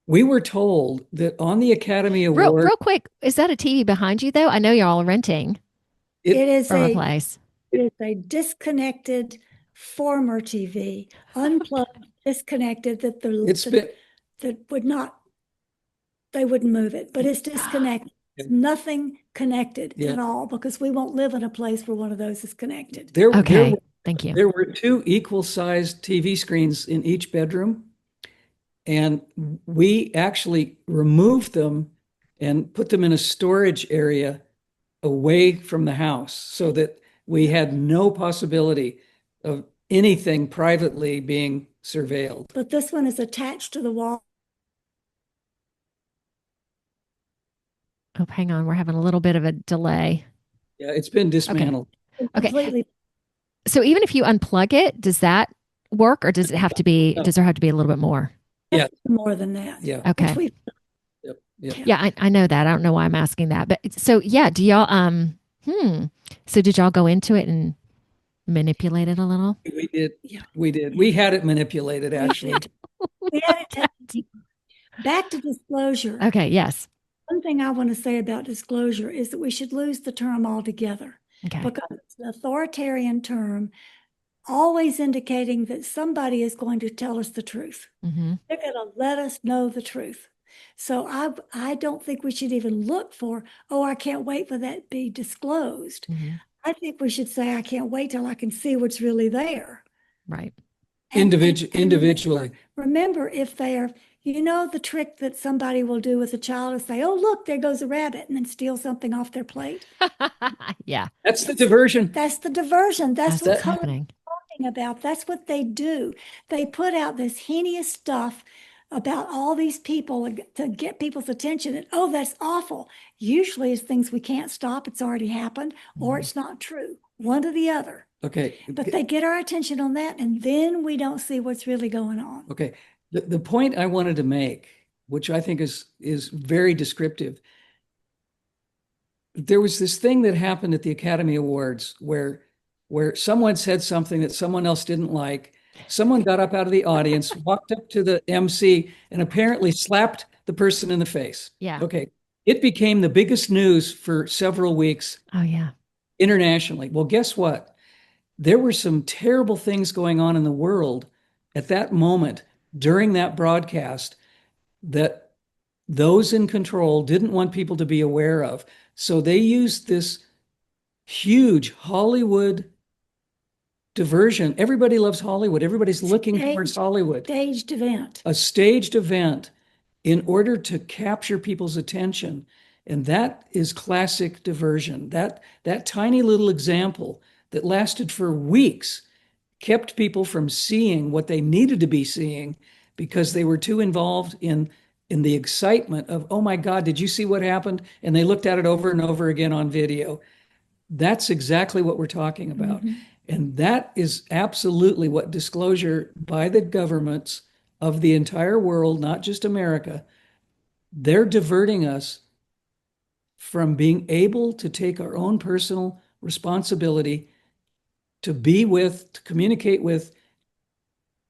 we were told that on the Academy Award, Real quick, is that a TV behind you though? I know you're all renting. It is from a a place. it is a disconnected former TV, unplugged, disconnected It's been, that would not, they wouldn't move it, but it's disconnected. It's nothing connected Yeah. at all because we won't live in a place where one of those is connected. Okay, thank you. There were two equal-sized TV screens in each bedroom, and we actually removed them and put them in a storage area away from the house so that we had no possibility of anything privately being surveilled. But this one is attached to the wall. Oh, hang on. We're having a little bit of a delay. Yeah, it's been dismantled. Okay. Completely. So even if you unplug it, does that work, or does it have to be, No. does there have to be a little bit more? Yeah. More than that. Yeah. Okay. Which Yep. Yep. Yeah, I know that. I don't know why I'm asking that. But so yeah, do y'all so did y'all go into it and manipulate it a little? We did. Yeah. We did. We had it manipulated, actually. we had it back to disclosure. Okay, yes. One thing I want to say about disclosure is that we should lose the term altogether Okay. because it's an authoritarian term, always indicating that somebody is going to tell us the truth. Mm-hmm. They're going to let us know the truth. So I don't think we should even look for, oh, I can't wait for that to be disclosed. Mm-hmm. I think we should say, I can't wait till I can see what's really there. Right. Individually. Remember, if they're, you know, the trick that somebody will do with a child is say, oh, look, there goes a rabbit, and then steal something off their plate. Yeah. That's the diversion. That's the diversion. That's what's what happening. talking about. That's what they do. They put out this heinous stuff about all these people to get people's attention. And, oh, that's awful. Usually it's things we can't stop. It's already happened, or it's not true. One or the other. Okay. But they get our attention on that, and then we don't see what's really going on. Okay. The point I wanted to make, which I think is very descriptive, there was this thing that happened at the Academy Awards where someone said something that someone else didn't like. Someone got up out of the audience, walked up to the MC, and apparently slapped the person in the face. Yeah. Okay. It became the biggest news for several weeks Oh yeah. internationally. Well, guess what? There were some terrible things going on in the world at that moment during that broadcast that those in control didn't want people to be aware of. So they used this huge Hollywood diversion. Everybody loves Hollywood. Everybody's looking towards Hollywood. Staged event. A staged event in order to capture people's attention. And that is classic diversion. That tiny little example that lasted for weeks kept people from seeing what they needed to be seeing because they were too involved in the excitement of, oh my God, did you see what happened? And they looked at it over and over again on video. That's exactly what we're talking about. Mm-hmm. And that is absolutely what disclosure by the governments of the entire world, not just America, they're diverting us from being able to take our own personal responsibility to be with, to communicate with,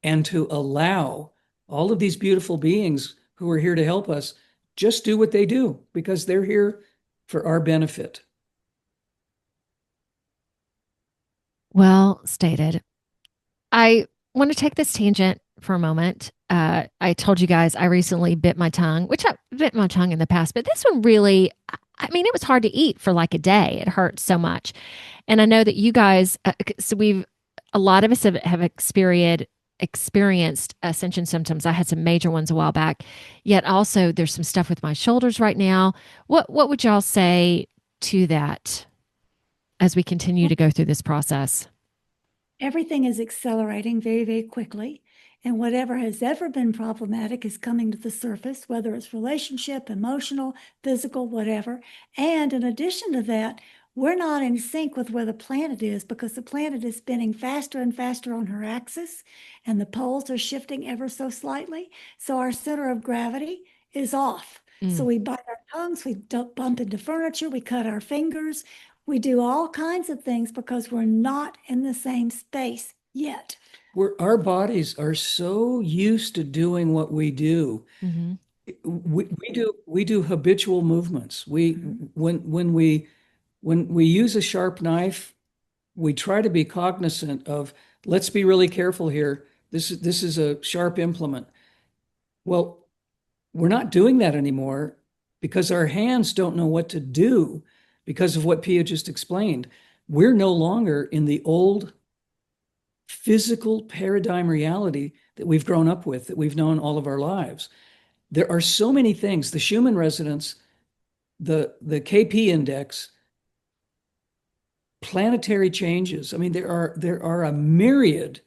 and to allow all of these beautiful beings who are here to help us just do what they do because they're here for our benefit. Well stated. I want to take this tangent for a moment. I told you guys I recently bit my tongue, which I bit my tongue in the past, but this one really, I mean, it was hard to eat for like a day. It hurt so much. And I know that you guys, a lot of us have experienced ascension symptoms. I had some major ones a while back, yet also there's some stuff with my shoulders right now. What would y'all say to that as we continue to go through this process? Everything is accelerating very, very quickly. And whatever has ever been problematic is coming to the surface, whether it's relationship, emotional, physical, whatever. And in addition to that, we're not in sync with where the planet is because the planet is spinning faster and faster on her axis, and the poles are shifting ever so slightly. So our center of gravity is off. So we bite our tongues, we bump into furniture, we cut our fingers, we do all kinds of things because we're not in the same space yet. Our bodies are so used to doing what we do. We do habitual movements. When when we use a sharp knife, we try to be cognizant of, let's be really careful here. This is a sharp implement. Well, we're not doing that anymore because our hands don't know what to do because of what Pia just explained. We're no longer in the old physical paradigm reality that we've grown up with, that we've known all of our lives. There are so many things, the Schumann resonance, the KP index, planetary changes. I mean, there are a myriad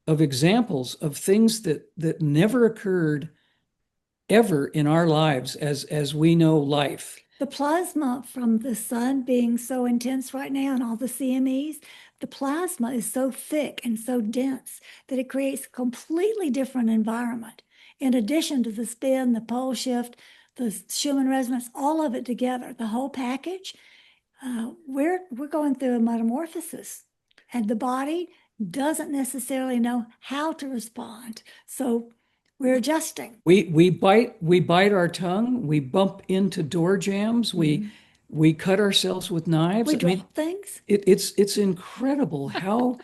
of examples of things that never occurred ever in our lives as we know life. The plasma from the sun being so intense right now and all the CMEs, the plasma is so thick and so dense that it creates a completely different environment. In addition to the spin, the pole shift, the Schumann resonance, all of it together, the whole package, we're going through a metamorphosis, and the body doesn't necessarily know how to respond. So we're adjusting. We bite our tongue, we bump into door jams, we cut ourselves with knives. We drop things. It's incredible how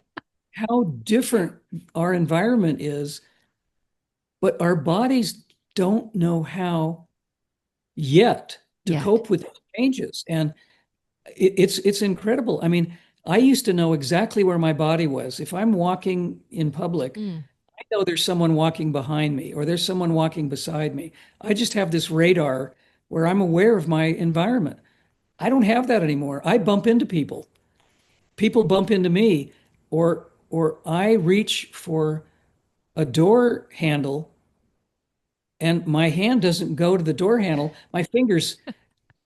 different our environment is, but our bodies don't know how yet to cope with those changes. And it's incredible. I mean, I used to know exactly where my body was. If I'm walking in public, I know there's someone walking behind me or there's someone walking beside me. I just have this radar where I'm aware of my environment. I don't have that anymore. I bump into people. People bump into me, or I reach for a door handle and my hand doesn't go to the door handle. My fingers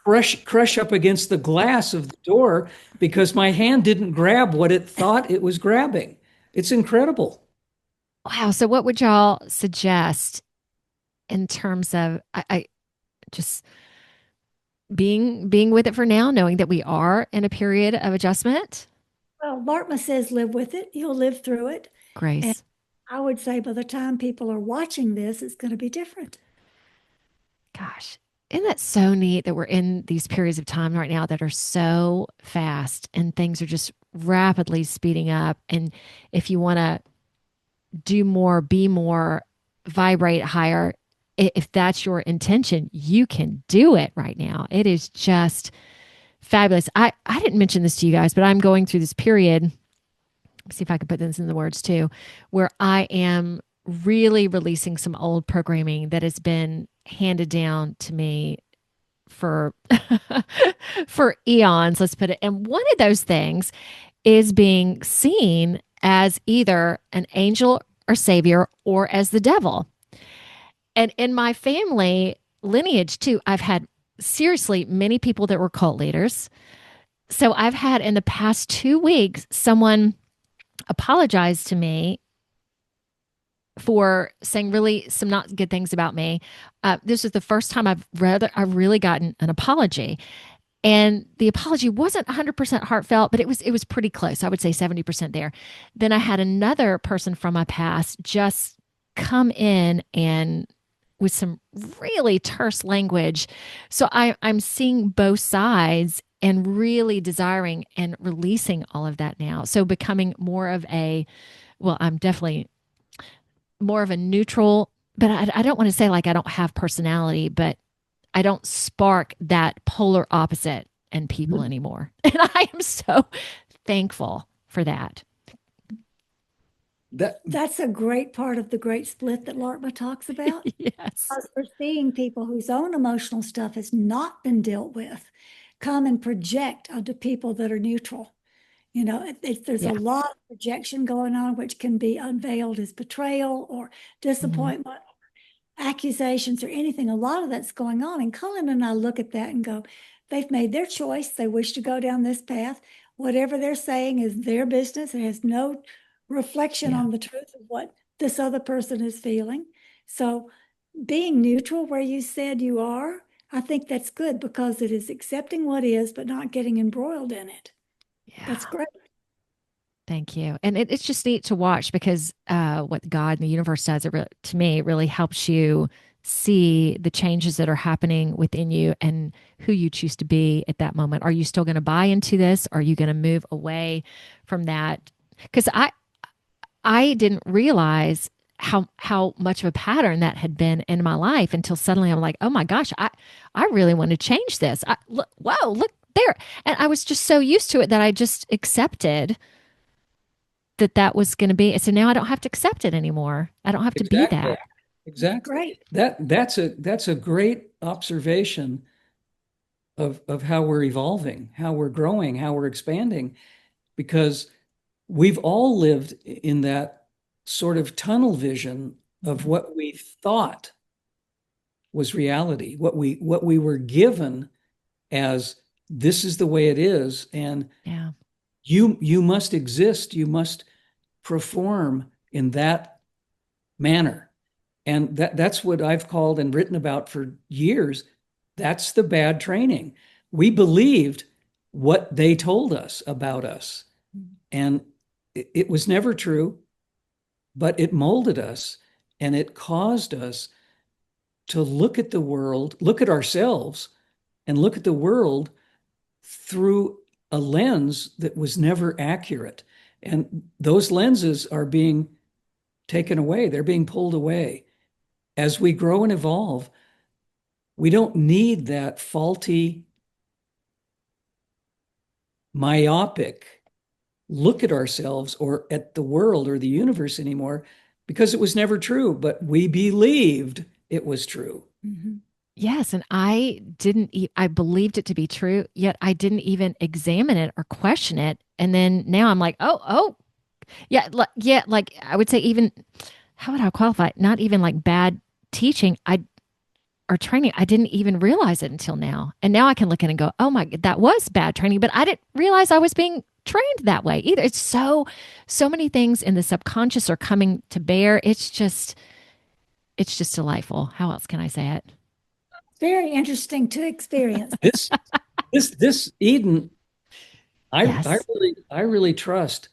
crush up against the glass of the door because my hand didn't grab what it thought it was grabbing. It's incredible. Wow. So what would y'all suggest in terms of I just being with it for now, knowing that we are in a period of adjustment? Well, Laakmaa says live with it. You'll live through it. And Grace. I would say by the time people are watching this, it's going to be different. Gosh, isn't that so neat that we're in these periods of time right now that are so fast and things are just rapidly speeding up? And if you want to do more, be more, vibrate higher, if that's your intention, you can do it right now. It is just fabulous. I didn't mention this to you guys, but I'm going through this period. Let me see if I can put this in the words too, where I am really releasing some old programming that has been handed down to me for for eons, let's put it. And one of those things is being seen as either an angel or savior or as the devil. And in my family lineage too, I've had seriously many people that were cult leaders. So I've had in the past 2 weeks someone apologize to me for saying really some not good things about me. This is the first time I've really gotten an apology, and the apology wasn't 100% heartfelt, but it was pretty close. I would say 70% there. Then I had another person from my past just come in and with some really terse language. So I'm seeing both sides and really desiring and releasing all of that now. So becoming more of I'm definitely more of a neutral, but I don't want to say like I don't have personality, but I don't spark that polar opposite in people anymore. And I am so thankful for that. That's a great part of the great split that Laakmaa talks about. Yes. Because we're seeing people whose own emotional stuff has not been dealt with come and project onto people that are neutral. You know, there's a lot of projection going on, which can be unveiled as betrayal or disappointment, accusations, or anything. A lot of that's going on. And Cullen and I look at that and go, they've made their choice. They wish to go down this path. Whatever they're saying is their business. It has no reflection on the truth of what this other person is feeling. So being neutral where you said you are, I think that's good because it is accepting what is, but not getting embroiled in it. Yeah. That's great. Thank you. And it's just neat to watch because what God and the universe does, to me, it really helps you see the changes that are happening within you and who you choose to be at that moment. Are you still going to buy into this? Are you going to move away from that? Because I didn't realize how much of a pattern that had been in my life until suddenly I'm like, oh my gosh, I really want to change this. Look, whoa, look there. And I was just so used to it that I just accepted that was going to be. So now I don't have to accept it anymore. I don't have to be Exactly. that. Exactly. Great. That's a great observation of how we're evolving, how we're growing, how we're expanding, because we've all lived in that sort of tunnel vision of what we thought was reality, what we were given as this is the way it is, and Yeah. you must exist, you must perform in that manner. And that's what I've called and written about for years. That's the bad training. We believed what they told us about us. And it was never true, but it molded us and it caused us to look at the world, look at ourselves, and look at the world through a lens that was never accurate. And those lenses are being taken away, they're being pulled away. As we grow and evolve, we don't need that faulty, myopic look at ourselves or at the world or the universe anymore because it was never true, but we believed it was true. Mm-hmm. Yes, and I believed it to be true, yet I didn't even examine it or question it. And then now I'm like, oh, yeah, yeah, like I would say even how would I qualify? Not even like bad teaching. I or training. I didn't even realize it until now. And now I can look at it and go, oh my, that was bad training, but I didn't realize I was being trained that way either. It's so many things in the subconscious are coming to bear. It's just delightful. How else can I say it? Very interesting to experience. This, this Eden, Yes. I really trust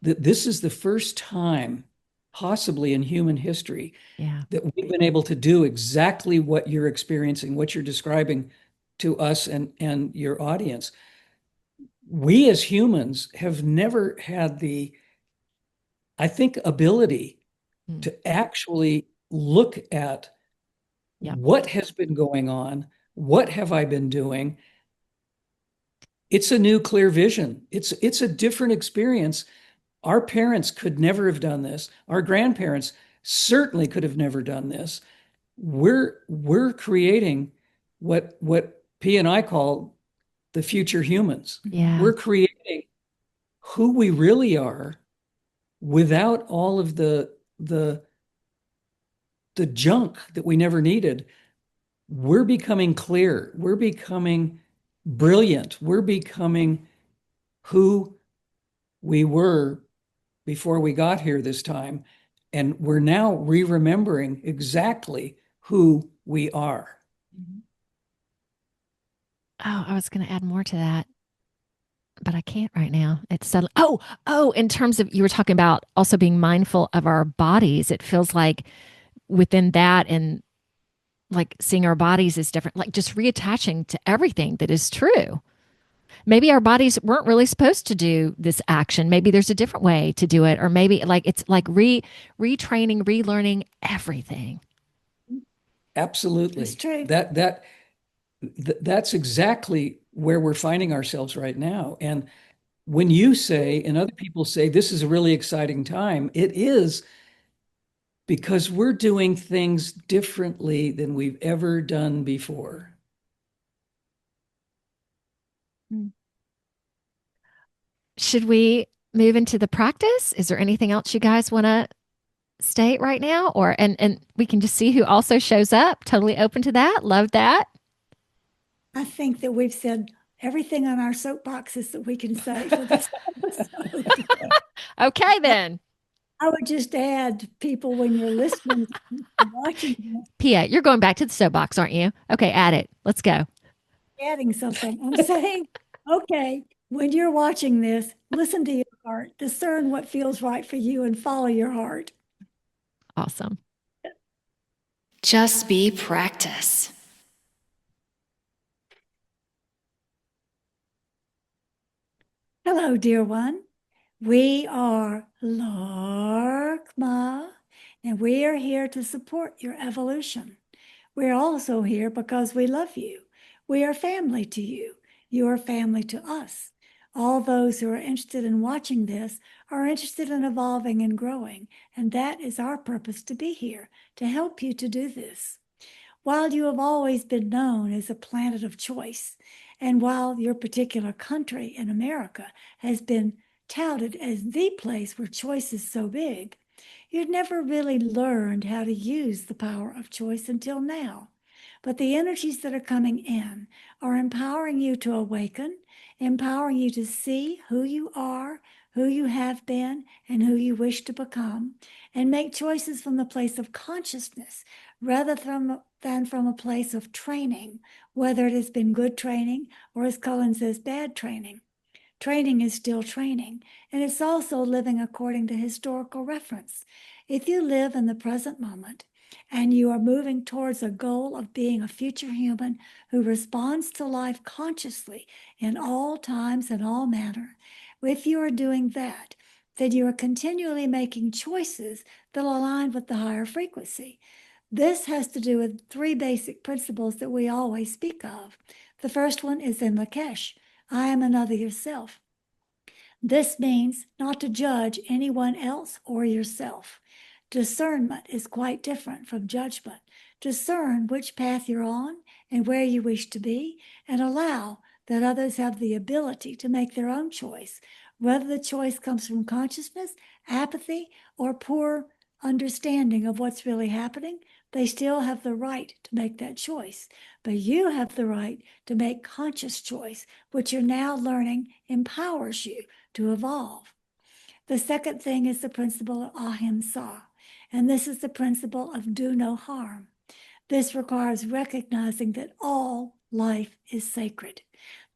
that this is the first time, possibly in human history, Yeah. that we've been able to do exactly what you're experiencing, what you're describing to us and your audience. We as humans have never had the, I think, ability Mm. to actually look at Yep. what has been going on, what have I been doing. It's a new clear vision. It's a different experience. Our parents could never have done this. Our grandparents certainly could have never done this. We're creating what P and I call the future humans. Yeah. We're creating who we really are without all of the junk that we never needed. We're becoming clear. We're becoming brilliant. We're becoming who we were before we got here this time. And we're now re-remembering exactly who we are. Oh, I was going to add more to that, but I can't right now. It's suddenly, in terms of you were talking about also being mindful of our bodies, it feels like within that and like seeing our bodies is different, like just reattaching to everything that is true. Maybe our bodies weren't really supposed to do this action. Maybe there's a different way to do it, or maybe like it's like retraining, relearning everything. Absolutely. It's true. That's exactly where we're finding ourselves right now. And when you say, and other people say, this is a really exciting time, it is because we're doing things differently than we've ever done before. Should we move into the practice? Is there anything else you guys want to state right now? Or and we can just see who also shows up. Totally open to that. Love that. I think that we've said everything on our soapboxes that we can say for this episode. Okay, then. I would just add, people, when you're listening, watching this, Pia, you're going back to the soapbox, aren't you? Okay, add it. Let's go. adding something. I'm saying, okay, when you're watching this, listen to your heart, discern what feels right for you, and follow your heart. Awesome. Just be practice. Hello, dear one. We are Laakmaa, and we are here to support your evolution. We're also here because we love you. We are family to you. You are family to us. All those who are interested in watching this are interested in evolving and growing, and that is our purpose to be here, to help you to do this. While you have always been known as a planet of choice, and while your particular country in America has been touted as the place where choice is so big, you'd never really learned how to use the power of choice until now. But the energies that are coming in are empowering you to awaken, empowering you to see who you are, who you have been, and who you wish to become, and make choices from the place of consciousness rather than from a place of training, whether it has been good training or, as Cullen says, bad training. Training is still training, and it's also living according to historical reference. If you live in the present moment and you are moving towards a goal of being a future human who responds to life consciously in all times and all manner, if you are doing that, then you are continually making choices that align with the higher frequency. This has to do with three basic principles that we always speak of. The first one is in Lakesh. I am another yourself. This means not to judge anyone else or yourself. Discernment is quite different from judgment. Discern which path you're on and where you wish to be, and allow that others have the ability to make their own choice, whether the choice comes from consciousness, apathy, or poor understanding of what's really happening. They still have the right to make that choice, but you have the right to make conscious choice, which you're now learning empowers you to evolve. The second thing is the principle of ahimsa, and this is the principle of do no harm. This requires recognizing that all life is sacred.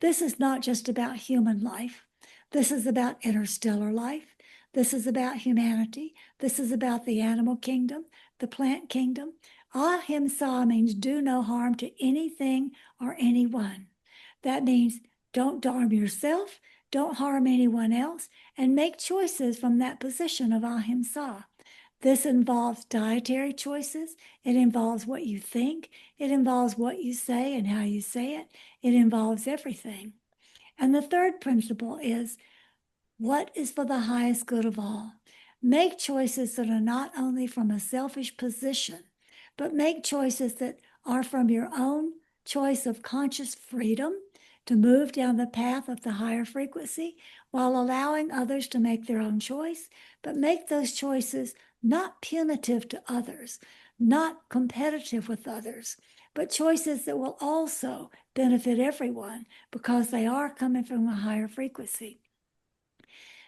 This is not just about human life. This is about interstellar life. This is about humanity. This is about the animal kingdom, the plant kingdom. Ahimsa means do no harm to anything or anyone. That means don't harm yourself, don't harm anyone else, and make choices from that position of ahimsa. This involves dietary choices. It involves what you think. It involves what you say and how you say it. It involves everything. And the third principle is what is for the highest good of all. Make choices that are not only from a selfish position, but make choices that are from your own choice of conscious freedom to move down the path of the higher frequency while allowing others to make their own choice, but make those choices not punitive to others, not competitive with others, but choices that will also benefit everyone because they are coming from a higher frequency.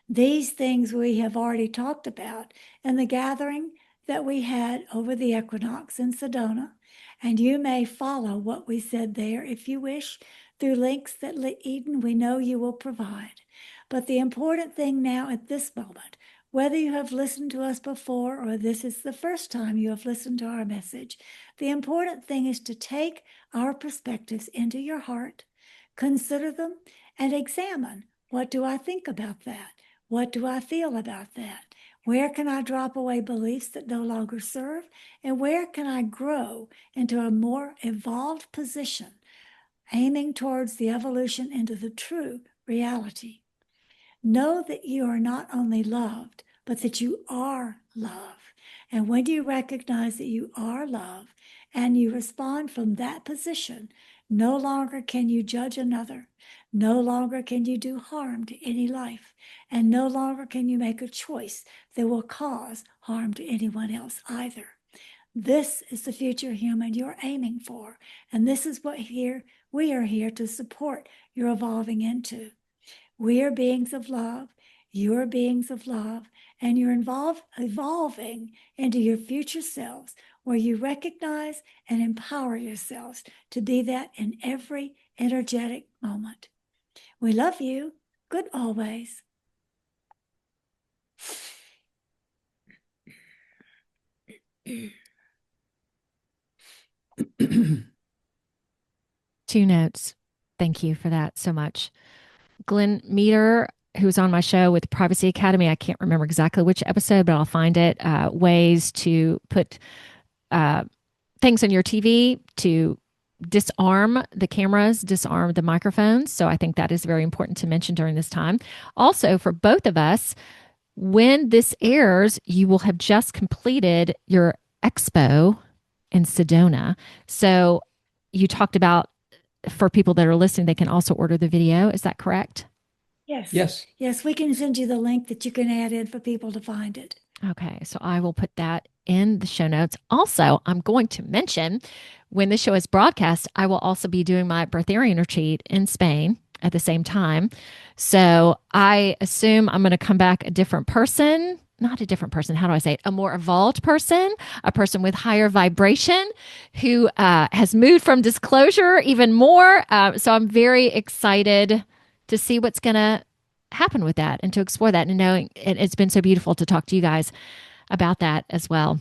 These things we have already talked about in the gathering that we had over the equinox in Sedona, and you may follow what we said there if you wish through links that Eden we know you will provide. But the important thing now at this moment, whether you have listened to us before or this is the first time you have listened to our message, the important thing is to take our perspectives into your heart, consider them, and examine, what do I think about that? What do I feel about that? Where can I drop away beliefs that no longer serve? And where can I grow into a more evolved position, aiming towards the evolution into the true reality? Know that you are not only loved, but that you are love. And when you recognize that you are love and you respond from that position, no longer can you judge another. No longer can you do harm to any life. And no longer can you make a choice that will cause harm to anyone else either. This is the future human you're aiming for. And this is what we are here to support your evolving into. We are beings of love. You are beings of love. And you're evolving into your future selves where you recognize and empower yourselves to be that in every energetic moment. We love you. Good always. Two notes. Thank you for that so much. Glenn Meter, who was on my show with Privacy Academy, I can't remember exactly which episode, but I'll find it. Ways to put things on your TV to disarm the cameras, disarm the microphones. So I think that is very important to mention during this time. Also, for both of us, when this airs, you will have just completed your expo in Sedona. So you talked about, for people that are listening, they can also order the video. Is that correct? Yes. Yes. Yes, we can send you the link that you can add in for people to find it. Okay, so I will put that in the show notes. Also, I'm going to mention when the show is broadcast, I will also be doing my Breatharian retreat in Spain at the same time. So I assume I'm going to come back a different person, not a different person. How do I say it? A more evolved person, a person with higher vibration who has moved from disclosure even more. So I'm very excited to see what's going to happen with that and to explore that, and knowing it's been so beautiful to talk to you guys about that as well.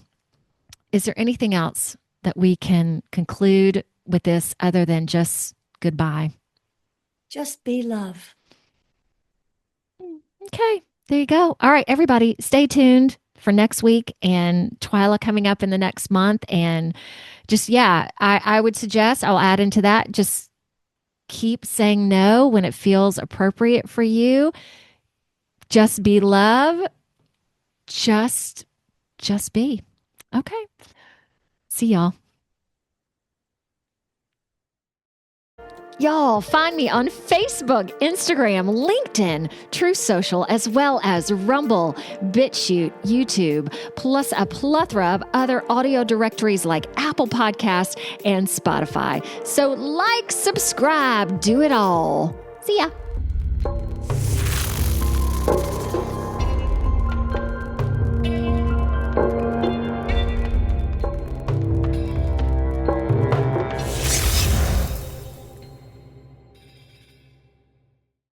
Is there anything else that we can conclude with this other than just goodbye? Just be love. Okay, there you go. All right, everybody, stay tuned for next week and Twyla coming up in the next month. And just, I would suggest, I'll add into that, just keep saying no when it feels appropriate for you. Just be love. Just be. Okay. See y'all. Y'all, find me on Facebook, Instagram, LinkedIn, True Social, as well as Rumble, BitChute, YouTube, plus a plethora of other audio directories like Apple Podcasts and Spotify. So like, subscribe, do it all. See ya.